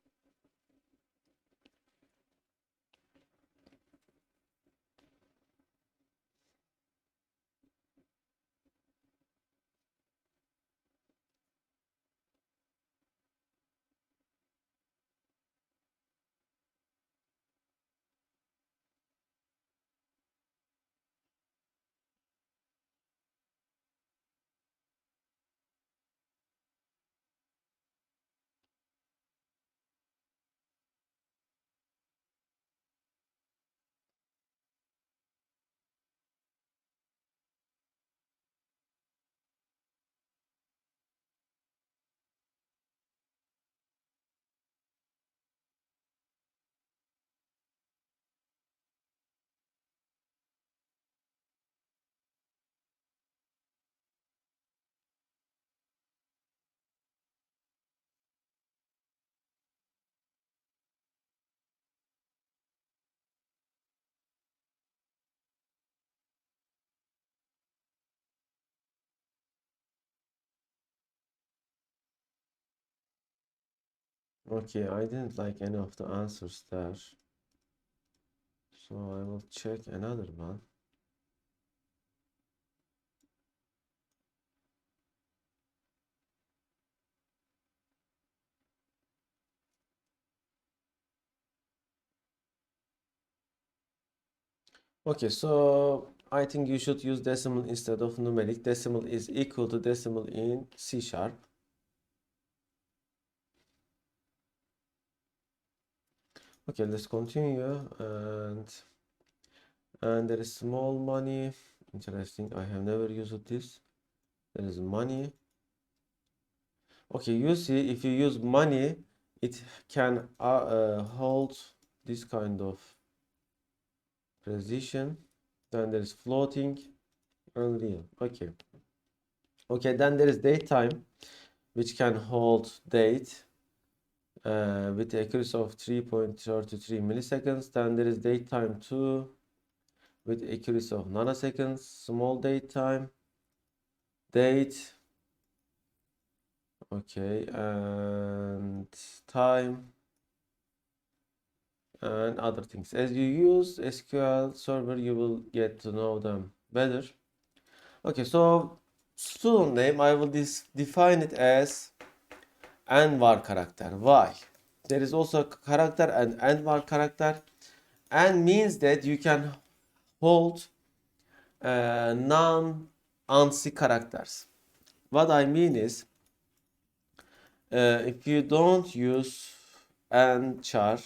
Okay, I didn't like any of the answers there. So I will check another one. Okay, so I think you should use decimal instead of numeric. Decimal is equal to decimal in C#. Okay, let's continue. And there is small money. Interesting. I have never used this. There is money. Okay, you see, if you use money, it can hold this kind of precision. Then there is floating and real. Okay. Okay, then there is date time, which can hold date with accuracy of 3.33 milliseconds. Then there is date time 2 with accuracy of nanoseconds. Small date time, date. Okay, and time and other things. As you use SQL Server, you will get to know them better. Okay, so student name, I will define it as n-var character. Why? There is also a character and n-var character. N means that you can hold non-ANSI characters. What I mean is, if you don't use n-char,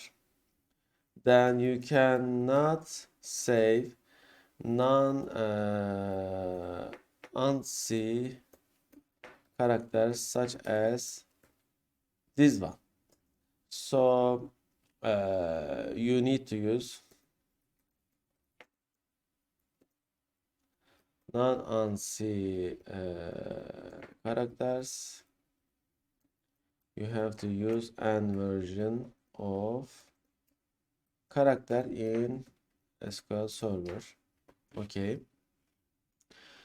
then you cannot save non-ANSI characters such as this one. So you need to use non-ANSI characters. You have to use n version of character in SQL Server. Okay.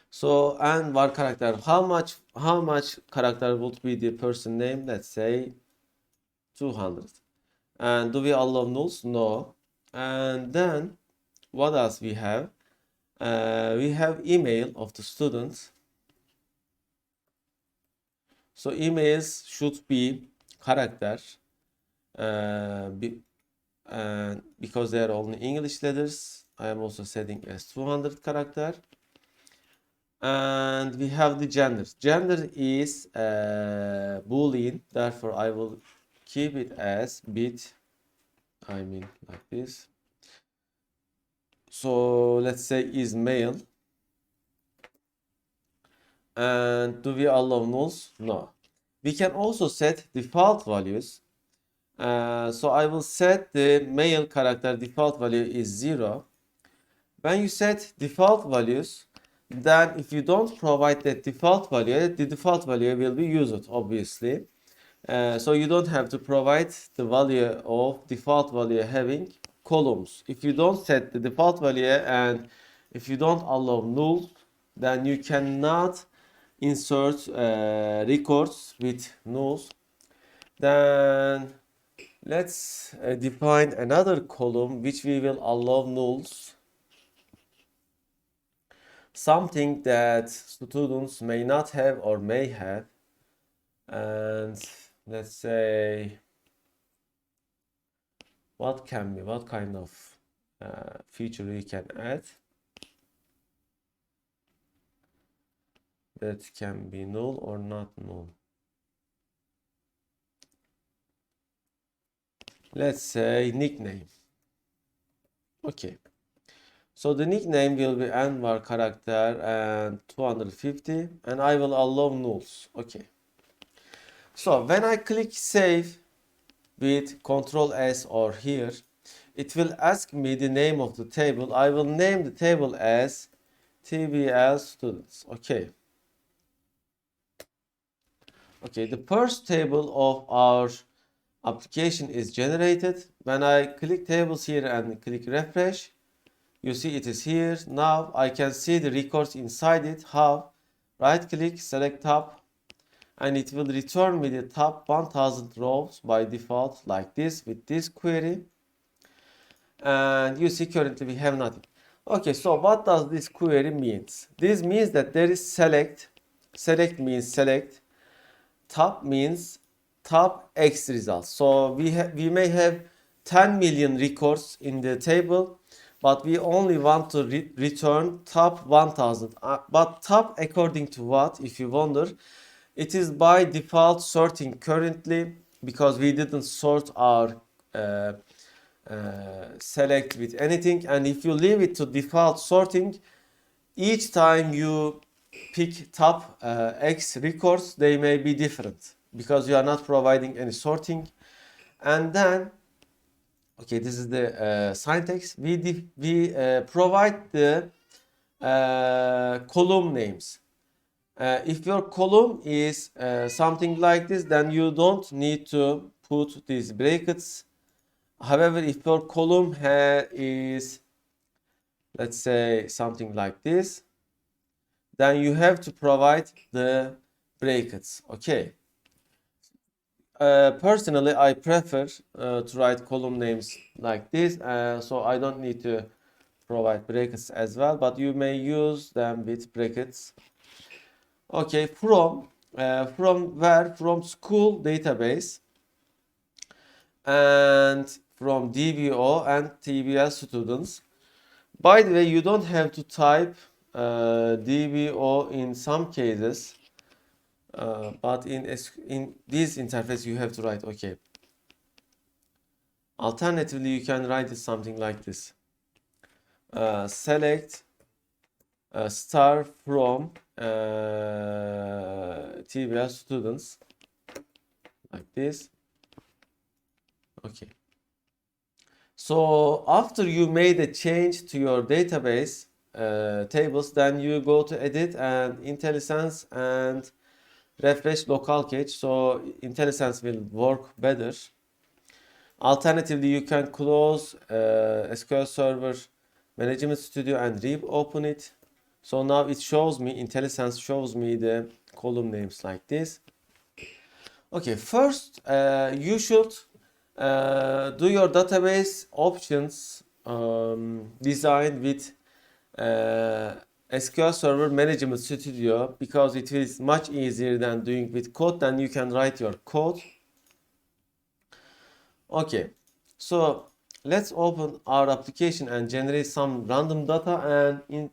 So n-var character. How much character would be the person name? Let's say 200. And do we allow nulls? No. And then what else we have? We have email of the student. So emails should be character because they are only English letters. I am also setting as 200 character. And we have the gender. Gender is Boolean, therefore I will keep it as bit, I mean like this. So let's say is male. And do we allow nulls? No. We can also set default values. So I will set the male character default value is 0. When you set default values, then if you don't provide that default value, the default value will be used, obviously. So you don't have to provide the value of default value having columns. If you don't set the default value and if you don't allow null, then you cannot insert records with nulls. Then let's define another column which we will allow nulls. Something that students may not have or may have. And let's say what kind of feature we can add that can be null or not null. Let's say nickname. Okay. So the nickname will be Anwar character and 250, and I will allow nulls. Okay. So when I click save with Ctrl S or here, it will ask me the name of the table. I will name the table as TBL students. Okay. Okay, the first table of our application is generated. When I click tables here and click refresh, you see it is here. Now I can see the records inside it. How? Right click, select top, and it will return me the top 1000 rows by default like this with this query. And you see currently we have nothing. Okay, so what does this query means? This means that there is select. Select means select. Top means top X results. So we may have 10 million records in the table, but we only want to return top 1000. But top according to what, if you wonder? It is by default sorting currently, because we didn't sort our select with anything. And if you leave it to default sorting, each time you pick top X records, they may be different because you are not providing any sorting. And then, okay, this is the syntax. We provide the column names. If your column is something like this, then you don't need to put these brackets. However, if your column is, let's say, something like this, then you have to provide the brackets. Okay. Personally, I prefer to write column names like this, so I don't need to provide brackets as well, but you may use them with brackets. Okay, from where? From school database and from DBO and TBL students. By the way, you don't have to type DBO in some cases, but in this interface you have to write okay. Alternatively, you can write it something like this. Select star from TBL students, like this. Okay. So after you made a change to your database tables, then you go to edit and IntelliSense and refresh local cache, so IntelliSense will work better. Alternatively, you can close SQL Server Management Studio and reopen it. So now it shows me, IntelliSense shows me the column names like this. Okay, first you should do your database options designed with SQL Server Management Studio, because it is much easier than doing with code. Then you can write your code. Okay, so let's open our application and generate some random data and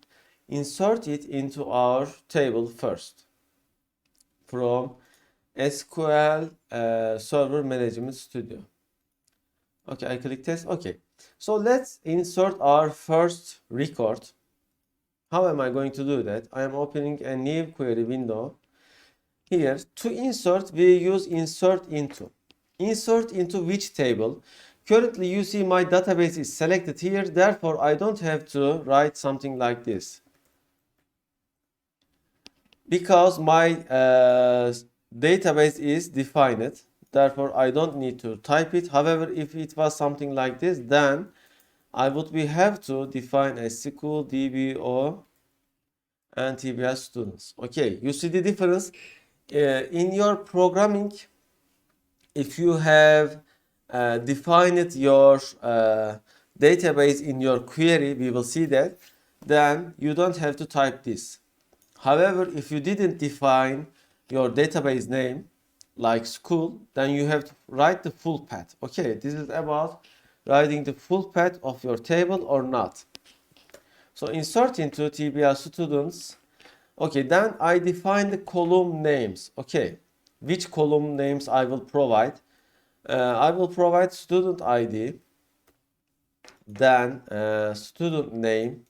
insert it into our table first from SQL Server Management Studio. Okay, I click test. Okay, so let's insert our first record. How am I going to do that? I am opening a new query window. Here, to insert, we use insert into. Insert into which table? Currently, you see my database is selected here. Therefore, I don't have to write something like this. Because my database is defined. Therefore, I don't need to type it. However, if it was something like this, then I would have to define a SQL, DBO, and TBS students. Okay, you see the difference? In your programming, if you have defined your database in your query, we will see that, then you don't have to type this. However, if you didn't define your database name like school, then you have to write the full path. Okay, this is about writing the full path of your table or not. So insert into TBR students. Okay, then I define the column names. Okay, which column names I will provide? I will provide student ID, then student name,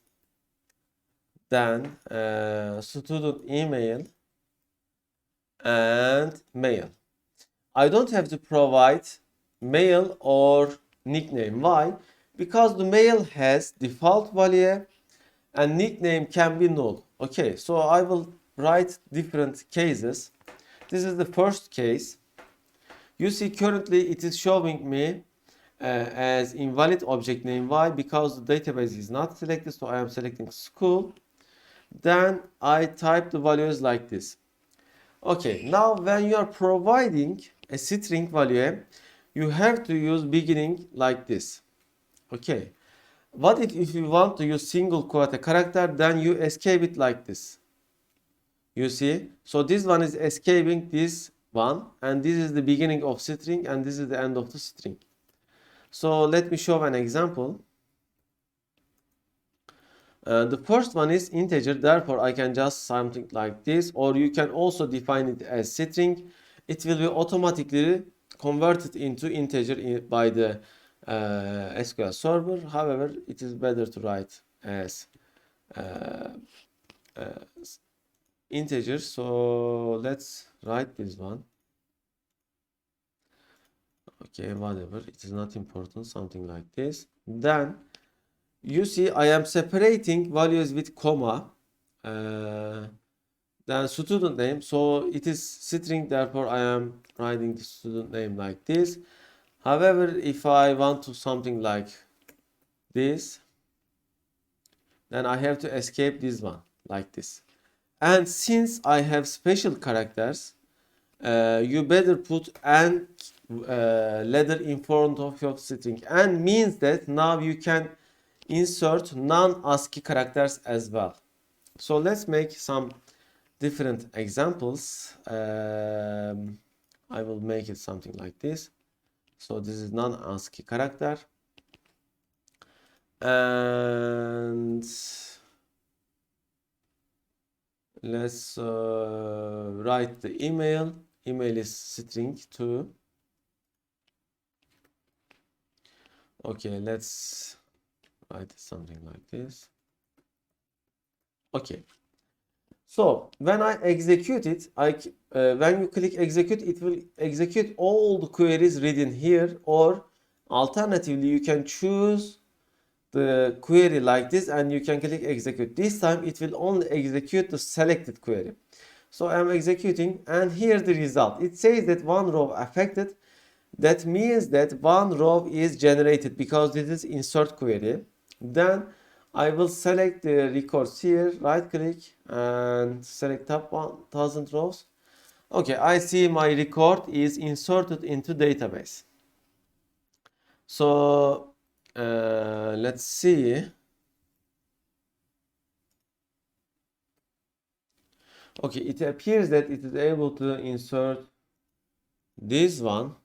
then student email, and mail. I don't have to provide mail or nickname. Why? Because the mail has default value and nickname can be null. Okay, so I will write different cases. This is the first case. You see currently it is showing me as invalid object name. Why? Because the database is not selected, so I am selecting school. Then I type the values like this. Okay, now when you are providing a string value, you have to use beginning like this. Okay, what if you want to use single quote character, then you escape it like this. You see, so this one is escaping this one, and this is the beginning of string, and this is the end of the string. So let me show an example. The first one is integer, therefore I can just something like this, or you can also define it as string. It will be automatically converted into integer by the SQL server. However, it is better to write as integer. So let's write this one. Okay, whatever, it is not important, something like this. Then you see I am separating values with comma. Then student name, so it is string, therefore I am writing the student name like this. However, if I want to something like this, then I have to escape this one like this. And since I have special characters, you better put an letter in front of your string, and means that now you can insert non-ASCII characters as well. So let's make some different examples. I will make it something like this. So this is non-ASCII character, and let's write the email. Email is string too. Okay, let's write something like this. Okay, so when I execute it, when you click execute, it will execute all the queries written here, or alternatively you can choose the query like this and you can click execute. This time it will only execute the selected query. So I'm executing, and here the result. It says that one row affected. That means that one row is generated because this is insert query. Then I will select the records here, right click and select top 1000 rows. Okay, I see my record is inserted into database. So let's see. Okay, it appears that it is able to insert this one.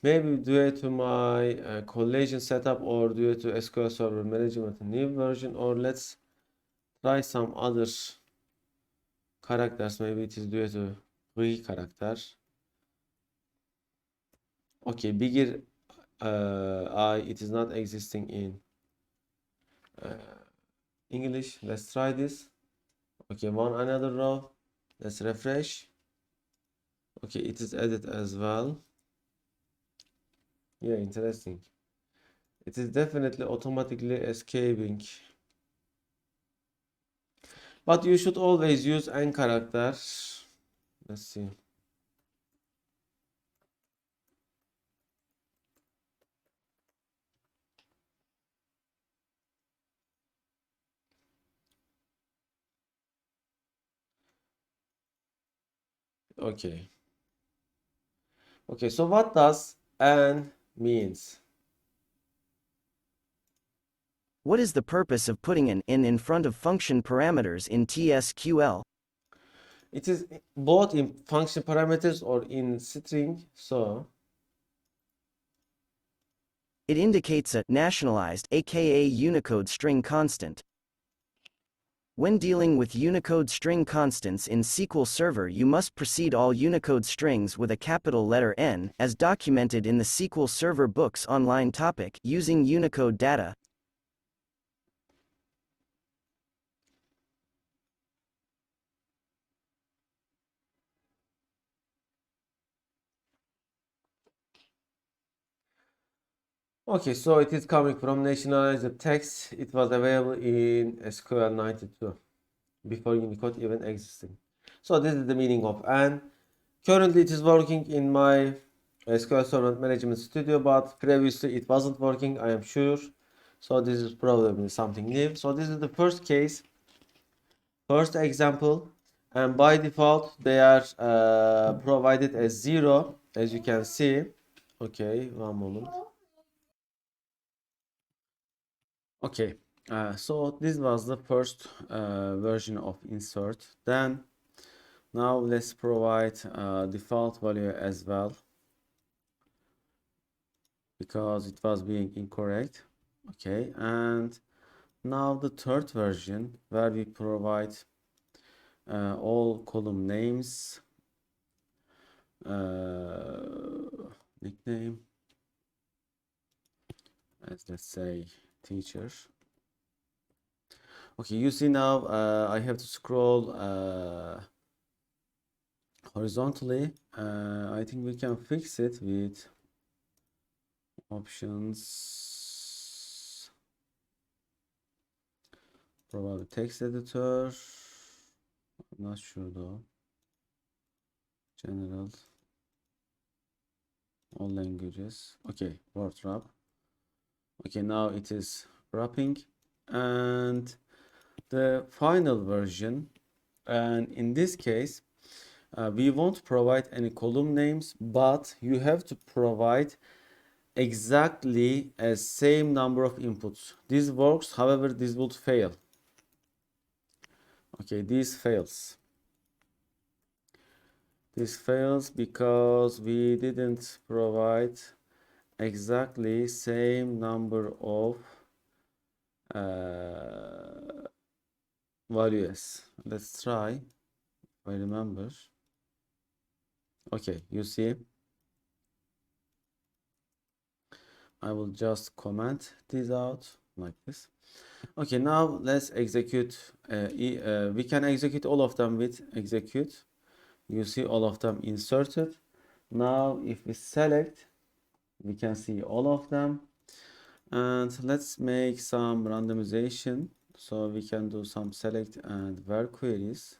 maybe due to my collision setup or due to SQL Server Management new version, or let's try some other characters. Maybe it is due to Greek character. Okay, bigger I, it is not existing in English. Let's try this. Okay, one another row. Let's refresh. Okay, it is added as well. Yeah, interesting. It is definitely automatically escaping. But you should always use n character. Let's see. Okay. Okay, so what does n means? What is the purpose of putting an in front of function parameters in TSQL? It is both in function parameters or in string. So It indicates a nationalized aka Unicode string constant. When dealing with Unicode string constants in SQL Server, you must precede all Unicode strings with a capital letter N, as documented in the SQL Server Books Online topic, using Unicode data. okay, so it is coming from nationalized text. It was available in SQL 92 before Unicode even existing. So this is the meaning of n. Currently it is working in my SQL Server Management Studio, but previously it wasn't working, I am sure. So this is probably something new. So this is the first case, first example, and by default they are provided as 0, as you can see. Okay, one moment. Okay, so this was the first version of insert. Then now let's provide default value as well, because it was being incorrect. Okay, and now the third version, where we provide all column names, nickname, as let's say teacher. Okay, you see now I have to scroll horizontally. I think we can fix it with options, probably text editor. I'm not sure though. General, all languages. Okay, word wrap. Okay, now it is wrapping, and the final version, and in this case we won't provide any column names, but you have to provide exactly a same number of inputs. This works, however this would fail. Okay, this fails. This fails because we didn't provide exactly same number of values. Let's try, if I remember. Okay, you see, I will just comment this out like this. Okay, now let's execute. We can execute all of them with execute. You see all of them inserted. Now if we select, we can see all of them. And let's make some randomization, so we can do some select and where queries.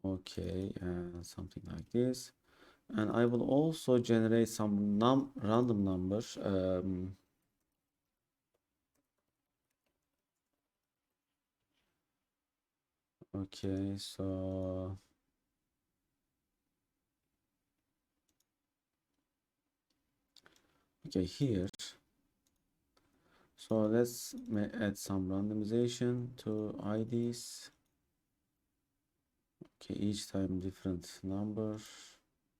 Okay, and something like this. And I will also generate some random numbers. Okay, so okay, here. So let's add some randomization to IDs. Okay, each time different number,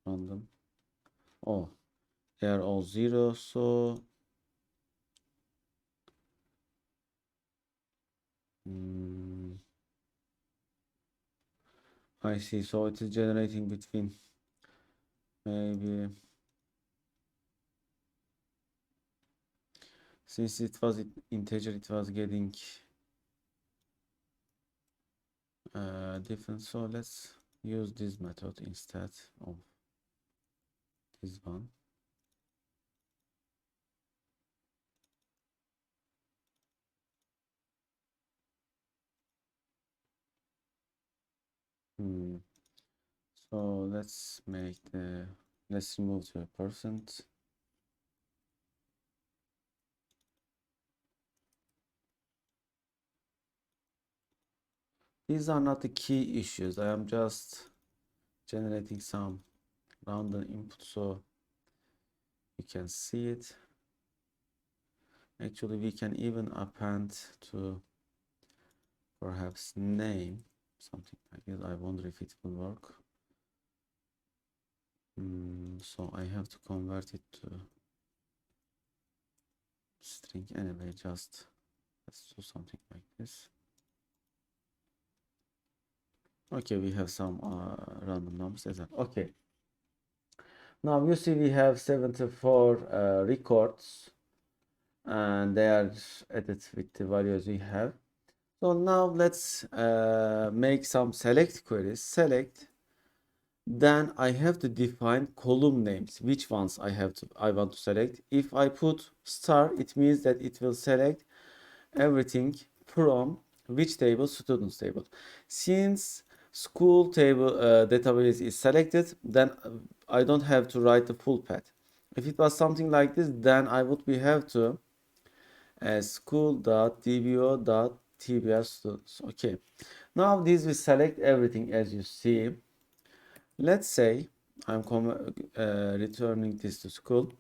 random. Oh, they are all 0, so I see. So it is generating between maybe, since it was integer, it was getting different. So let's use this method instead of this one. So let's remove the percent. These are not the key issues. I am just generating some random input so you can see it. Actually, we can even append to perhaps name, something like this. I wonder if it will work. So I have to convert it to string anyway. Just let's do something like this. Okay, we have some random numbers as well. Okay. Now you see we have 74 records and they are added with the values we have. So now let's make some select queries. Select, then I have to define column names, which ones I want to select. If I put star, it means that it will select everything from which table? Students table. Since school table database is selected, then I don't have to write the full path. If it was something like this, then I would have to school.dbo.tbr students. Okay. Now this will select everything as you see. Let's say I'm returning this to school.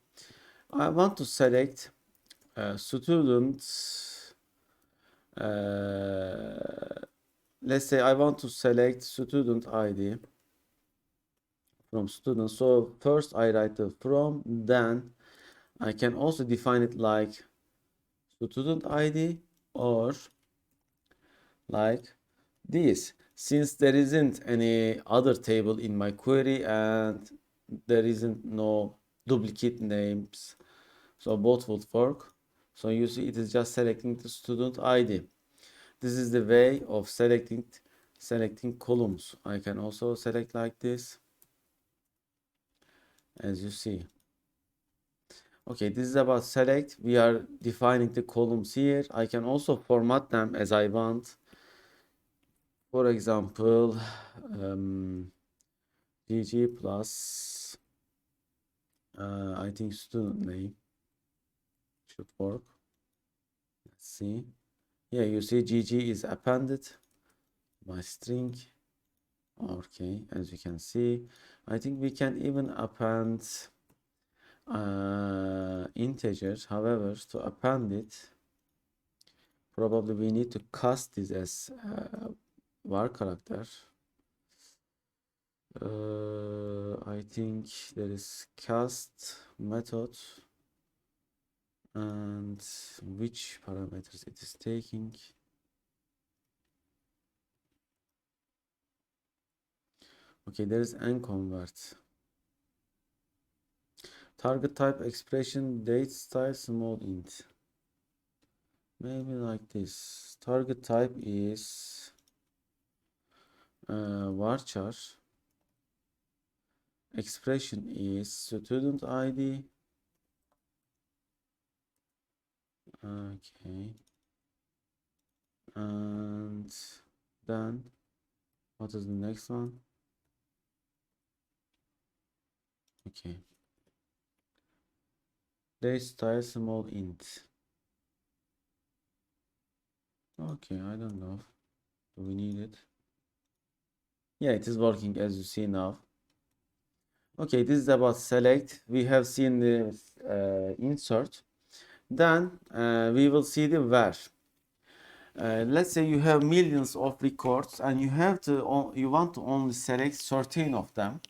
I want to select students. Let's say I want to select student ID from student. So first I write the from, then I can also define it like student ID or like this. Since there isn't any other table in my query and there isn't no duplicate names, so both would work. So you see it is just selecting the student ID. This is the way of selecting columns. I can also select like this, as you see. Okay, this is about select. We are defining the columns here. I can also format them as I want. For example, GG plus I think student name should work. Let's see. Yeah, you see GG is appended by string. Okay, as you can see, I think we can even append integers. However, to append it, probably we need to cast this as var character. I think there is cast method and which parameters it is taking. Okay, there is nConvert. Target type expression date style small int. Maybe like this. Target type is varchar. Expression is student ID. Okay. And then what is the next one? Okay. Date style small int. Okay, I don't know. Do we need it? Yeah, it is working as you see now. Okay, this is about select. We have seen the insert. Then we will see the where. Let's say you have millions of records and you want to only select certain of them.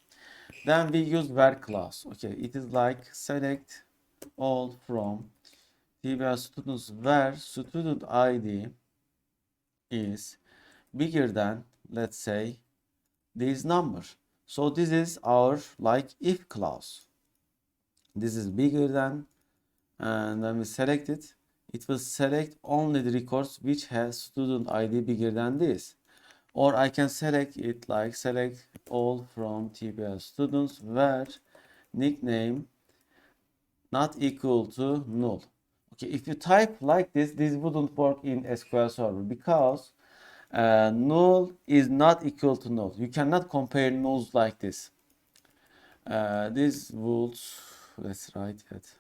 Then we use where clause. Okay, it is like select all from TBR students where student ID is bigger than, let's say, this number. So this is our like if clause. This is bigger than, and when we select it, it will select only the records which has student ID bigger than this. Or I can select it like select all from TBR students where nickname not equal to null. Okay, if you type like this wouldn't work in SQL Server because null is not equal to null. You cannot compare nulls like this. This would, let's write it.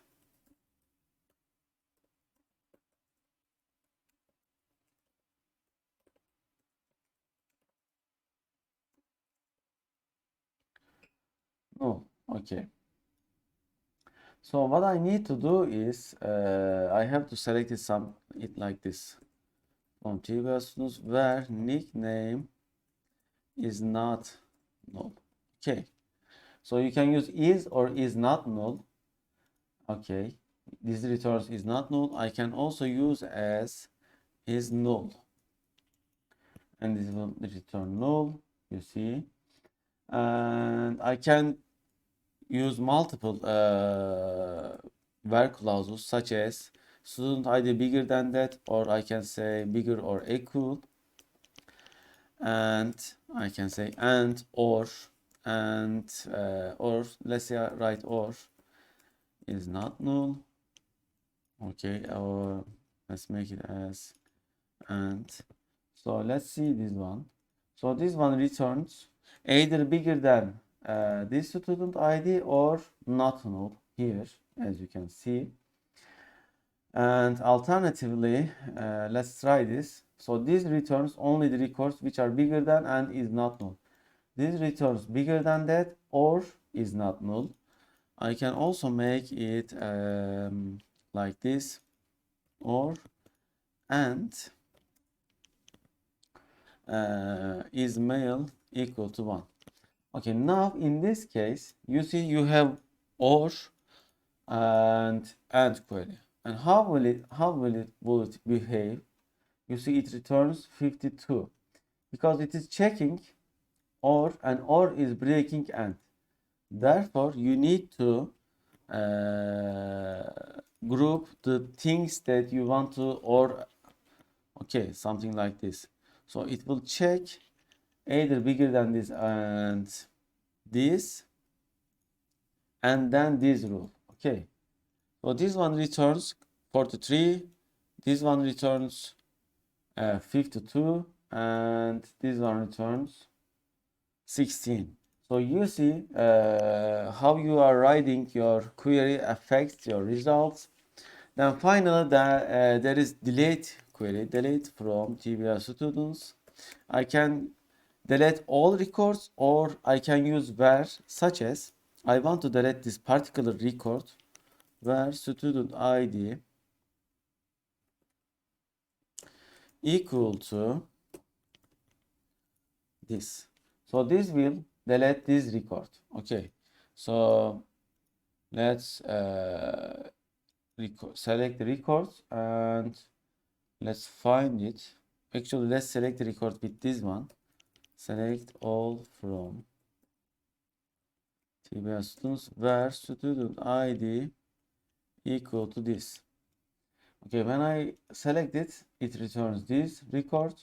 Null. Okay. So what I need to do is I have to select it like this from TBR students where nickname is not null. Okay. So you can use is or is not null. Okay. This returns is not null. I can also use as is null. And this will return null, you see. And I can use multiple where clauses such as student ID bigger than that, or I can say bigger or equal, and I can say and or let's say write or is not null. Okay, or let's make it as and. So let's see this one. So this one returns either bigger than this student ID or not null here, as you can see. And alternatively, let's try this. So this returns only the records which are bigger than and is not null. This returns bigger than that or is not null. I can also make it like this or and is male equal to 1. Okay, now in this case, you see you have or and query. And how will it behave? You see it returns 52 because it is checking or, and or is breaking and. Therefore, you need to group the things that you want to or, okay, something like this. So it will check either bigger than this and then this rule. Okay, so this one returns 43, this one returns 52, and this one returns 16. So you see how you are writing your query affects your results. Then finally there is delete query, delete from TBR students. I can delete all records or I can use where, such as I want to delete this particular record where student ID equal to this. So this will delete this record. Okay, so let's select the records and let's find it. Actually, let's select the record with this one. Select all from TBR students where student ID equal to this. Okay, when I select it, it returns this record,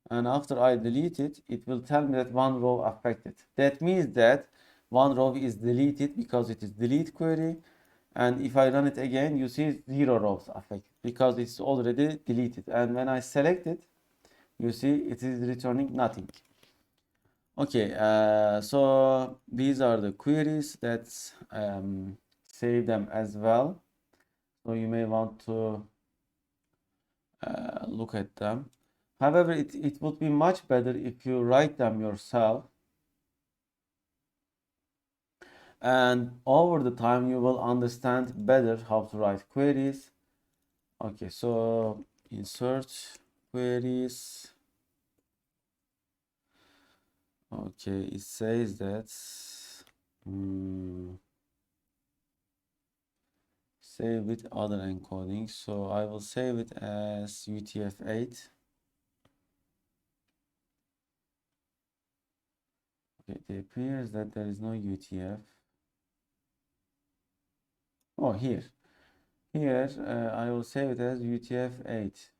and after I delete it, it will tell me that one row affected. That means that one row is deleted because it is delete query, and if I run it again, you see 0 rows affected because it's already deleted. And when I select it, you see it is returning nothing. Okay, so these are the queries. Let's save them as well. So you may want to look at them. However, it would be much better if you write them yourself. And over the time, you will understand better how to write queries. Okay, so insert queries. Okay, it says that Save with other encoding. So I will save it as UTF-8. Okay, it appears that there is no UTF. Oh, here. Here, I will save it as UTF-8.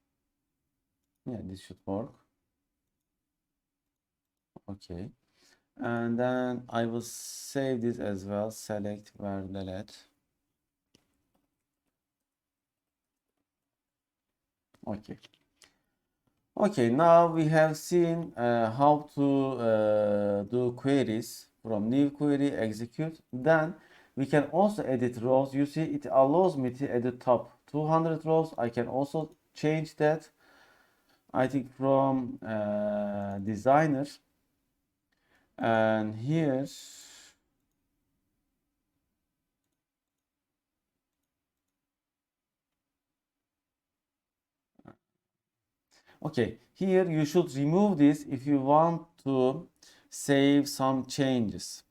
Yeah, this should work. Okay. And then I will save this as well. Select var delete. Okay. Okay, now we have seen how to do queries from new query execute. Then we can also edit rows. You see, it allows me to edit top 200 rows. I can also change that. I think from designer, and here okay, here you should remove this if you want to save some changes,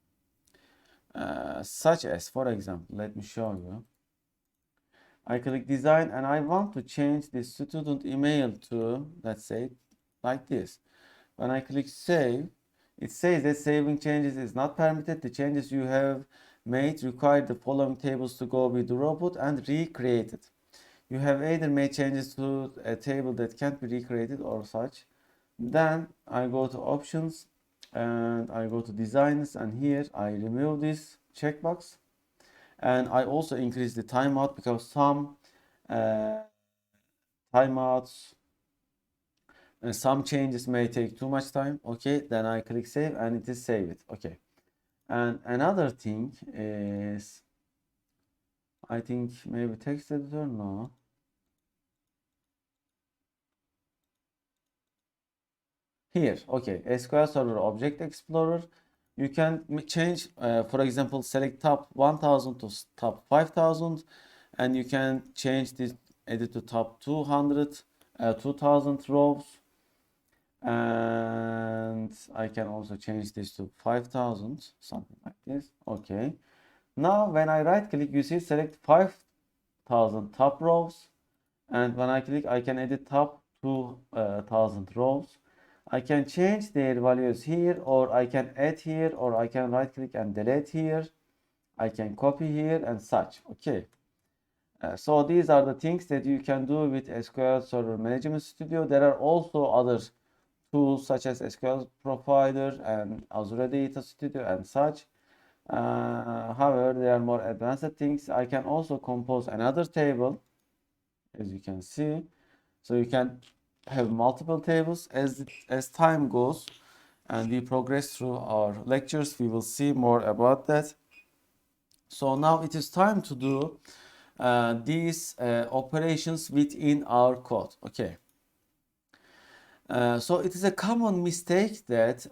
such as, for example, let me show you. I click design and I want to change the student email to, let's say, like this. When I click save, it says that saving changes is not permitted. The changes you have made require the following tables to go with the robot and recreated. You have either made changes to a table that can't be recreated or such. Then I go to options and I go to designs, and here I remove this checkbox, and I also increase the timeout because some timeouts and some changes may take too much time. Okay, then I click save and it is saved. Okay, and another thing is, I think maybe text editor. No, here. Okay, SQL Server Object Explorer. You can change, for example, select top 1000 to top 5000, and you can change this, edit to top 200, 2000 rows, and I can also change this to 5000, something like this. Okay. Now when I right click, you see select 5000 top rows, and when I click, I can edit top 2000 rows. I can change their values here, or I can add here, or I can right click and delete here. I can copy here and such. Okay. So these are the things that you can do with SQL Server Management Studio. There are also other tools such as SQL Provider and Azure Data Studio and such. However, they are more advanced things. I can also compose another table, as you can see. So you can have multiple tables as time goes and we progress through our lectures. We will see more about that. So now it is time to do these operations within our code. Okay. So it is a common mistake that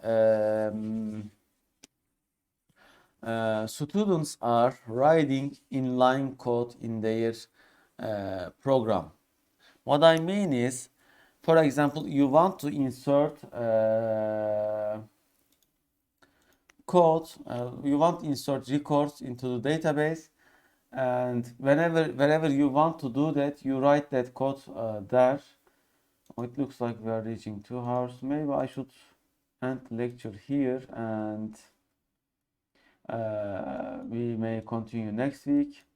students are writing inline code in their program. What I mean is, for example, you want to insert code, you want to insert records into the database, and wherever you want to do that, you write that code there. Oh, it looks like we are reaching 2 hours. Maybe I should end the lecture here, and we may continue next week.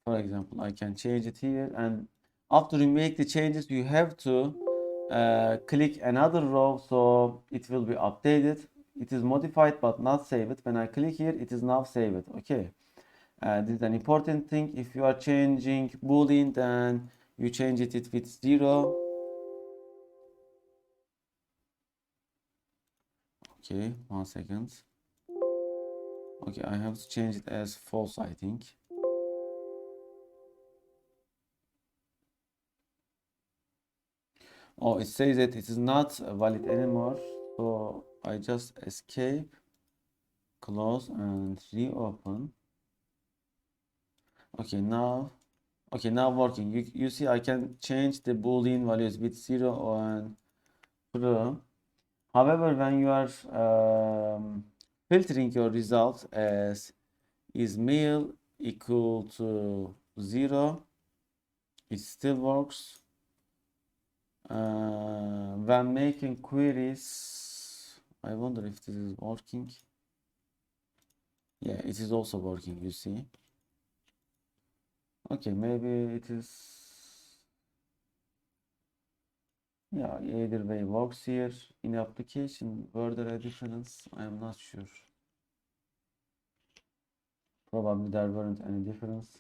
For example, I can change it here, and after you make the changes, you have to click another row, so it will be updated. It is modified but not saved. When I click here, it is now saved. Okay, this is an important thing. If you are changing boolean, then you change it with 0. Okay, 1 second. Okay, I have to change it as false, I think. Oh, it says that it is not valid anymore. So I just escape, close, and reopen. Okay, now working. You see, I can change the boolean values with 0 and true. However, when you are filtering your result as is male equal to 0. It still works. When making queries, I wonder if this is working. Yeah, it is also working, you see. Okay, maybe it is. Yeah, either way works here. In application, were there a difference? I am not sure. Probably there weren't any difference.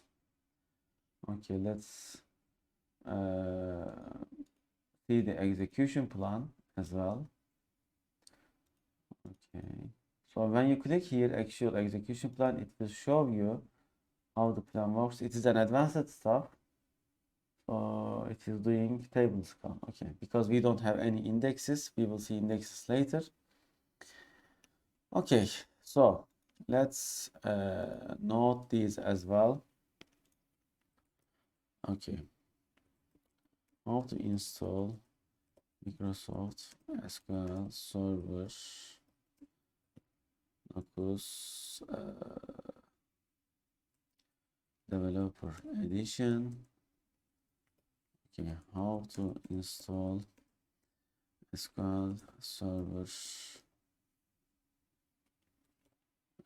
Okay, let's see the execution plan as well. Okay, so when you click here, actual execution plan, it will show you how the plan works. It is an advanced stuff. So it is doing table scan. Okay, because we don't have any indexes, we will see indexes later. Okay, so let's note these as well. Okay, how to install Microsoft SQL Server Locus Developer Edition. Okay, how to install SQL Server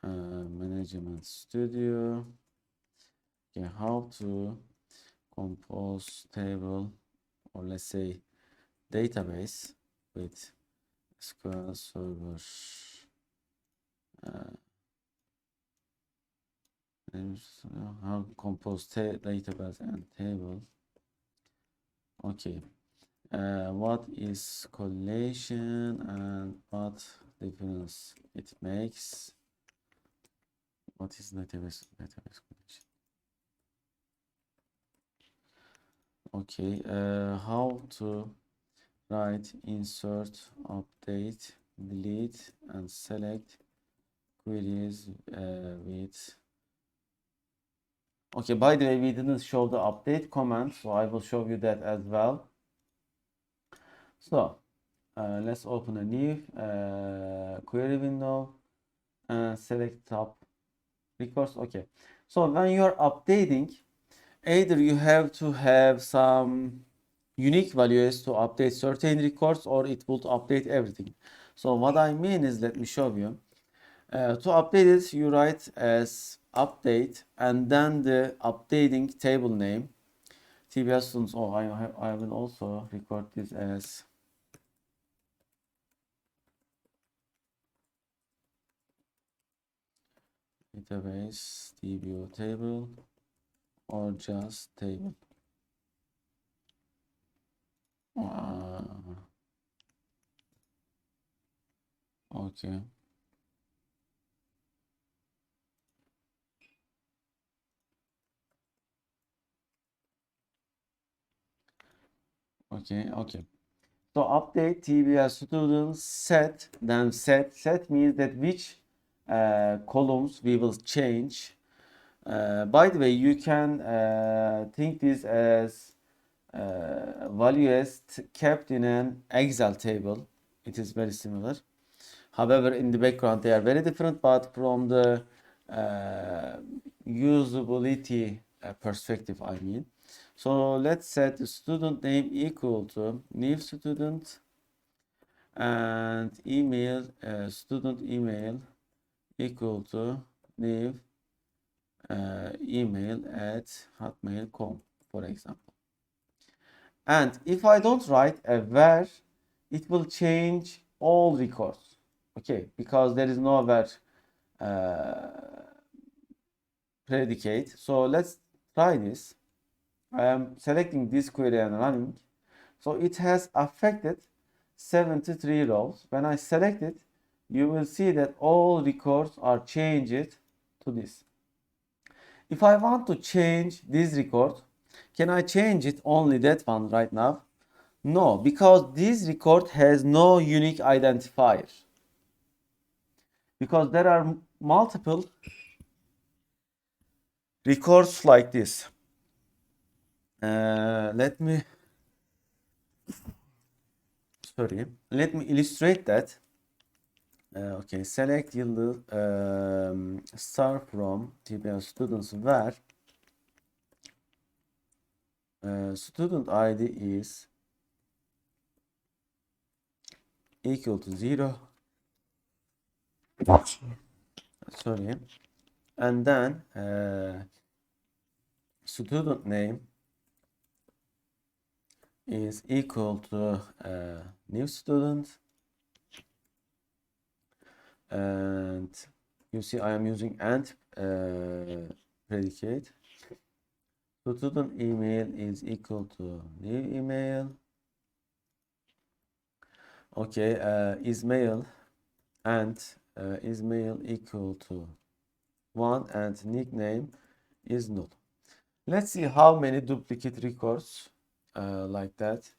Management Studio. Okay, how to compose table, or let's say database with SQL Server how to compose database and table. Okay, what is collation and what difference it makes? What is database collection? Okay, how to write, insert, update, delete, and select queries with. Okay, by the way, we didn't show the update command, so I will show you that as well. So let's open a new query window and select top records. Okay, so when you're updating, either you have to have some unique values to update certain records, or it will update everything. So what I mean is, let me show you. To update it, you write as update and then the updating table name. TBS students. Oh, I will also record this as database DBO table or just table. Okay. Okay. So update TBS students set, then set means that which columns we will change. By the way, you can think this as values kept in an Excel table. It is very similar. However, in the background they are very different, but from the usability perspective, I mean. So let's set the student name equal to new student and email, student email equal to new email at hotmail.com, for example. And if I don't write a where, it will change all records. Okay, because there is no where predicate. So let's try this. I am selecting this query and running. So it has affected 73 rows. When I select it, you will see that all records are changed to this. If I want to change this record, can I change it only that one right now? No, because this record has no unique identifier. Because there are multiple records like this. Let me illustrate that. Okay, select yıldız star from TPL students where student ID is equal to 0. Sorry. And then student name is equal to new student, and you see I am using and predicate. Student email is equal to new email. Okay, is mail equal to 1 and nickname is null. Let's see how many duplicate records like that.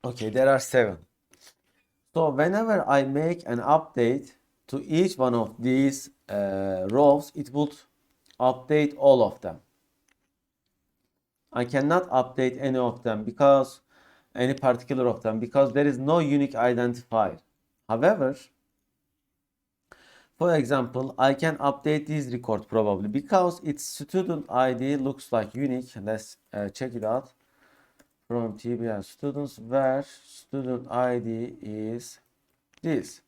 Okay, there are 7. So whenever I make an update to each one of these rows, it would update all of them. I cannot update any of them because any particular of them because there is no unique identifier. However, for example, I can update this record probably because its student ID looks like unique. Let's check it out from TBL students where student ID is this.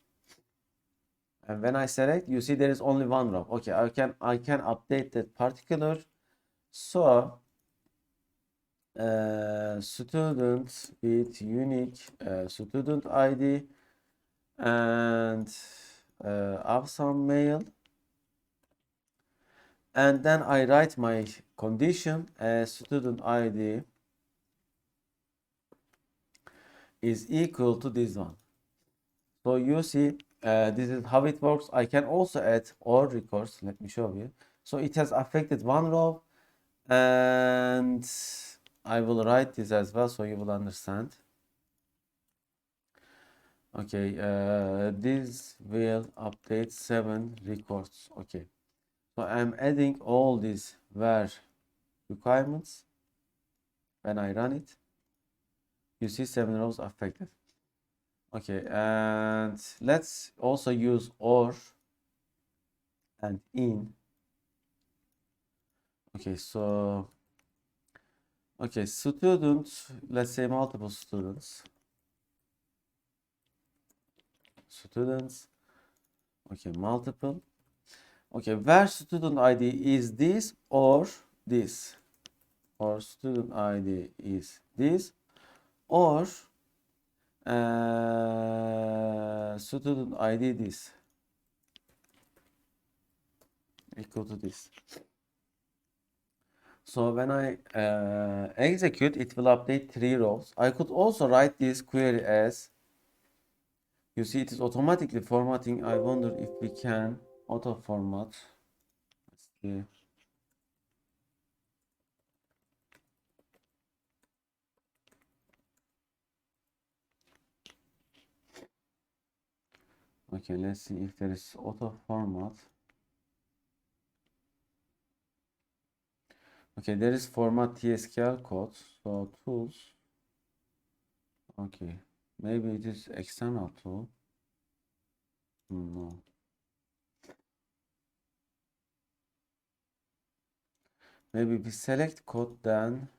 And when I select, you see there is only one row. Okay, I can update that particular. So student with unique student ID and awesome mail, and then I write my condition as student ID is equal to this one. So you see this is how it works. I can also add all records. Let me show you. So it has affected one row, and I will write this as well so you will understand. Okay, this will update 7 records. Okay, so I'm adding all these where requirements. When I run it, you see 7 rows affected. Okay, and let's also use or and in. Okay, so okay, students, let's say multiple students. Okay, multiple. Okay, where student ID is this or this, or student ID is this, or student ID this equal to this. So when I execute, it will update 3 rows. I could also write this query as, you see it is automatically formatting. I wonder if we can auto format. Let's see. Okay, let's see if there is auto format. Okay, there is format TSQL code. So tools. Okay, maybe it is external tool. No. Maybe we select code then.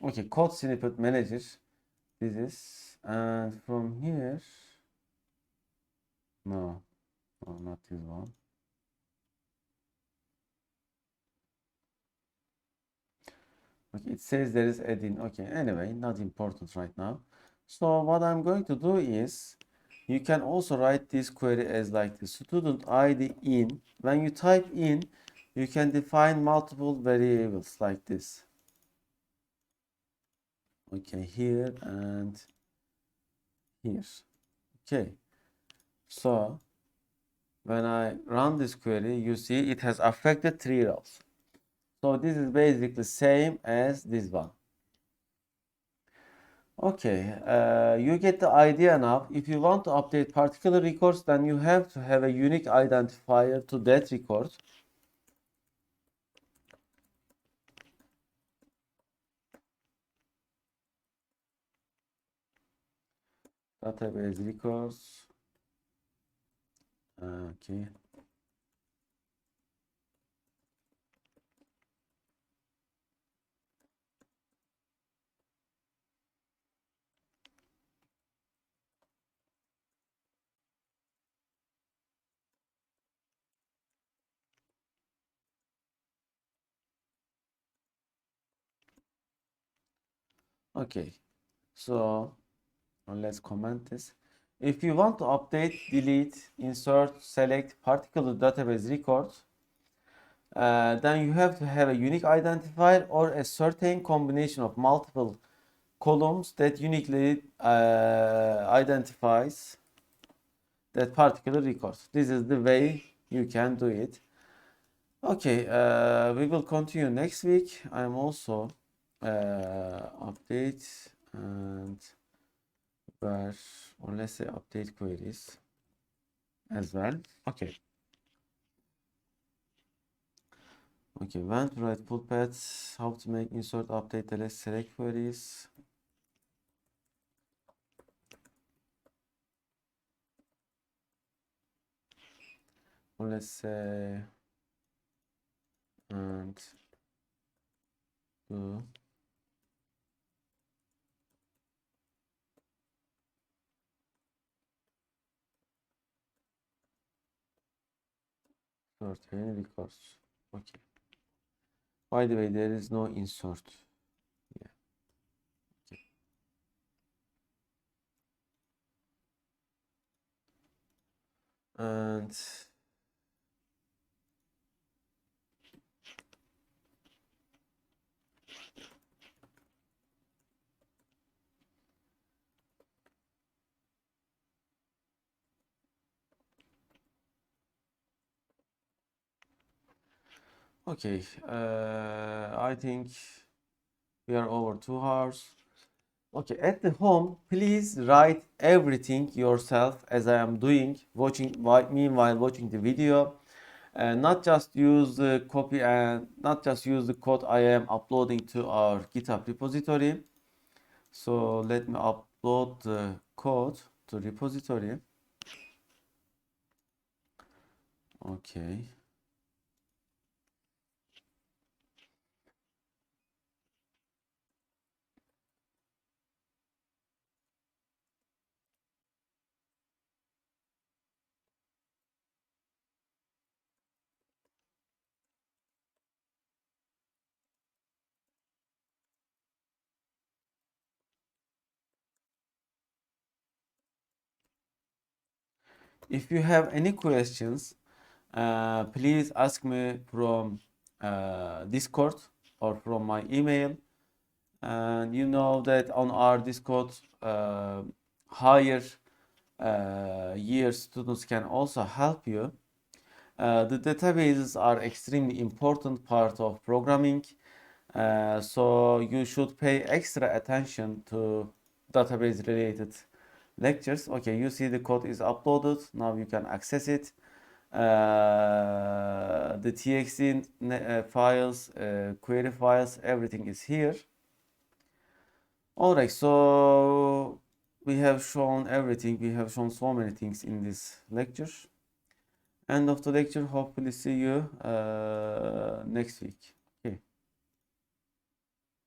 Okay, code snippet manager. This is, and from here, no, not this one. Okay, it says there is add-in. Okay, anyway, not important right now. So what I'm going to do is, you can also write this query as like the student ID in. When you type in, you can define multiple variables like this. Okay, here and here. Okay, so when I run this query, you see it has affected 3 rows. So this is basically same as this one. Okay, you get the idea now. If you want to update particular records, then you have to have a unique identifier to that record. database records. Okay. Okay, so let's comment this. If you want to update, delete, insert, select particular database records, then you have to have a unique identifier or a certain combination of multiple columns that uniquely identifies that particular record. This is the way you can do it. Okay, we will continue next week. I'm also update and where, or let's say update queries as well. Okay. Okay, when to write pull paths, how to make insert, update, delete, select queries. Or let's say and do certain records. Okay. By the way, there is no insert. Yeah. Okay. And okay, I think we are over 2 hours. Okay, at the home, please write everything yourself as I am doing, meanwhile watching the video, and not just use the copy and not just use the code I am uploading to our GitHub repository. So let me upload the code to repository. Okay. If you have any questions, please ask me from Discord or from my email. And you know that on our Discord, higher year students can also help you. The databases are extremely important part of programming, so you should pay extra attention to database related lectures. Okay, you see the code is uploaded. Now you can access it. The txt files, query files, everything is here. All right, so we have shown everything. We have shown so many things in this lecture. End of the lecture. Hopefully see you next week.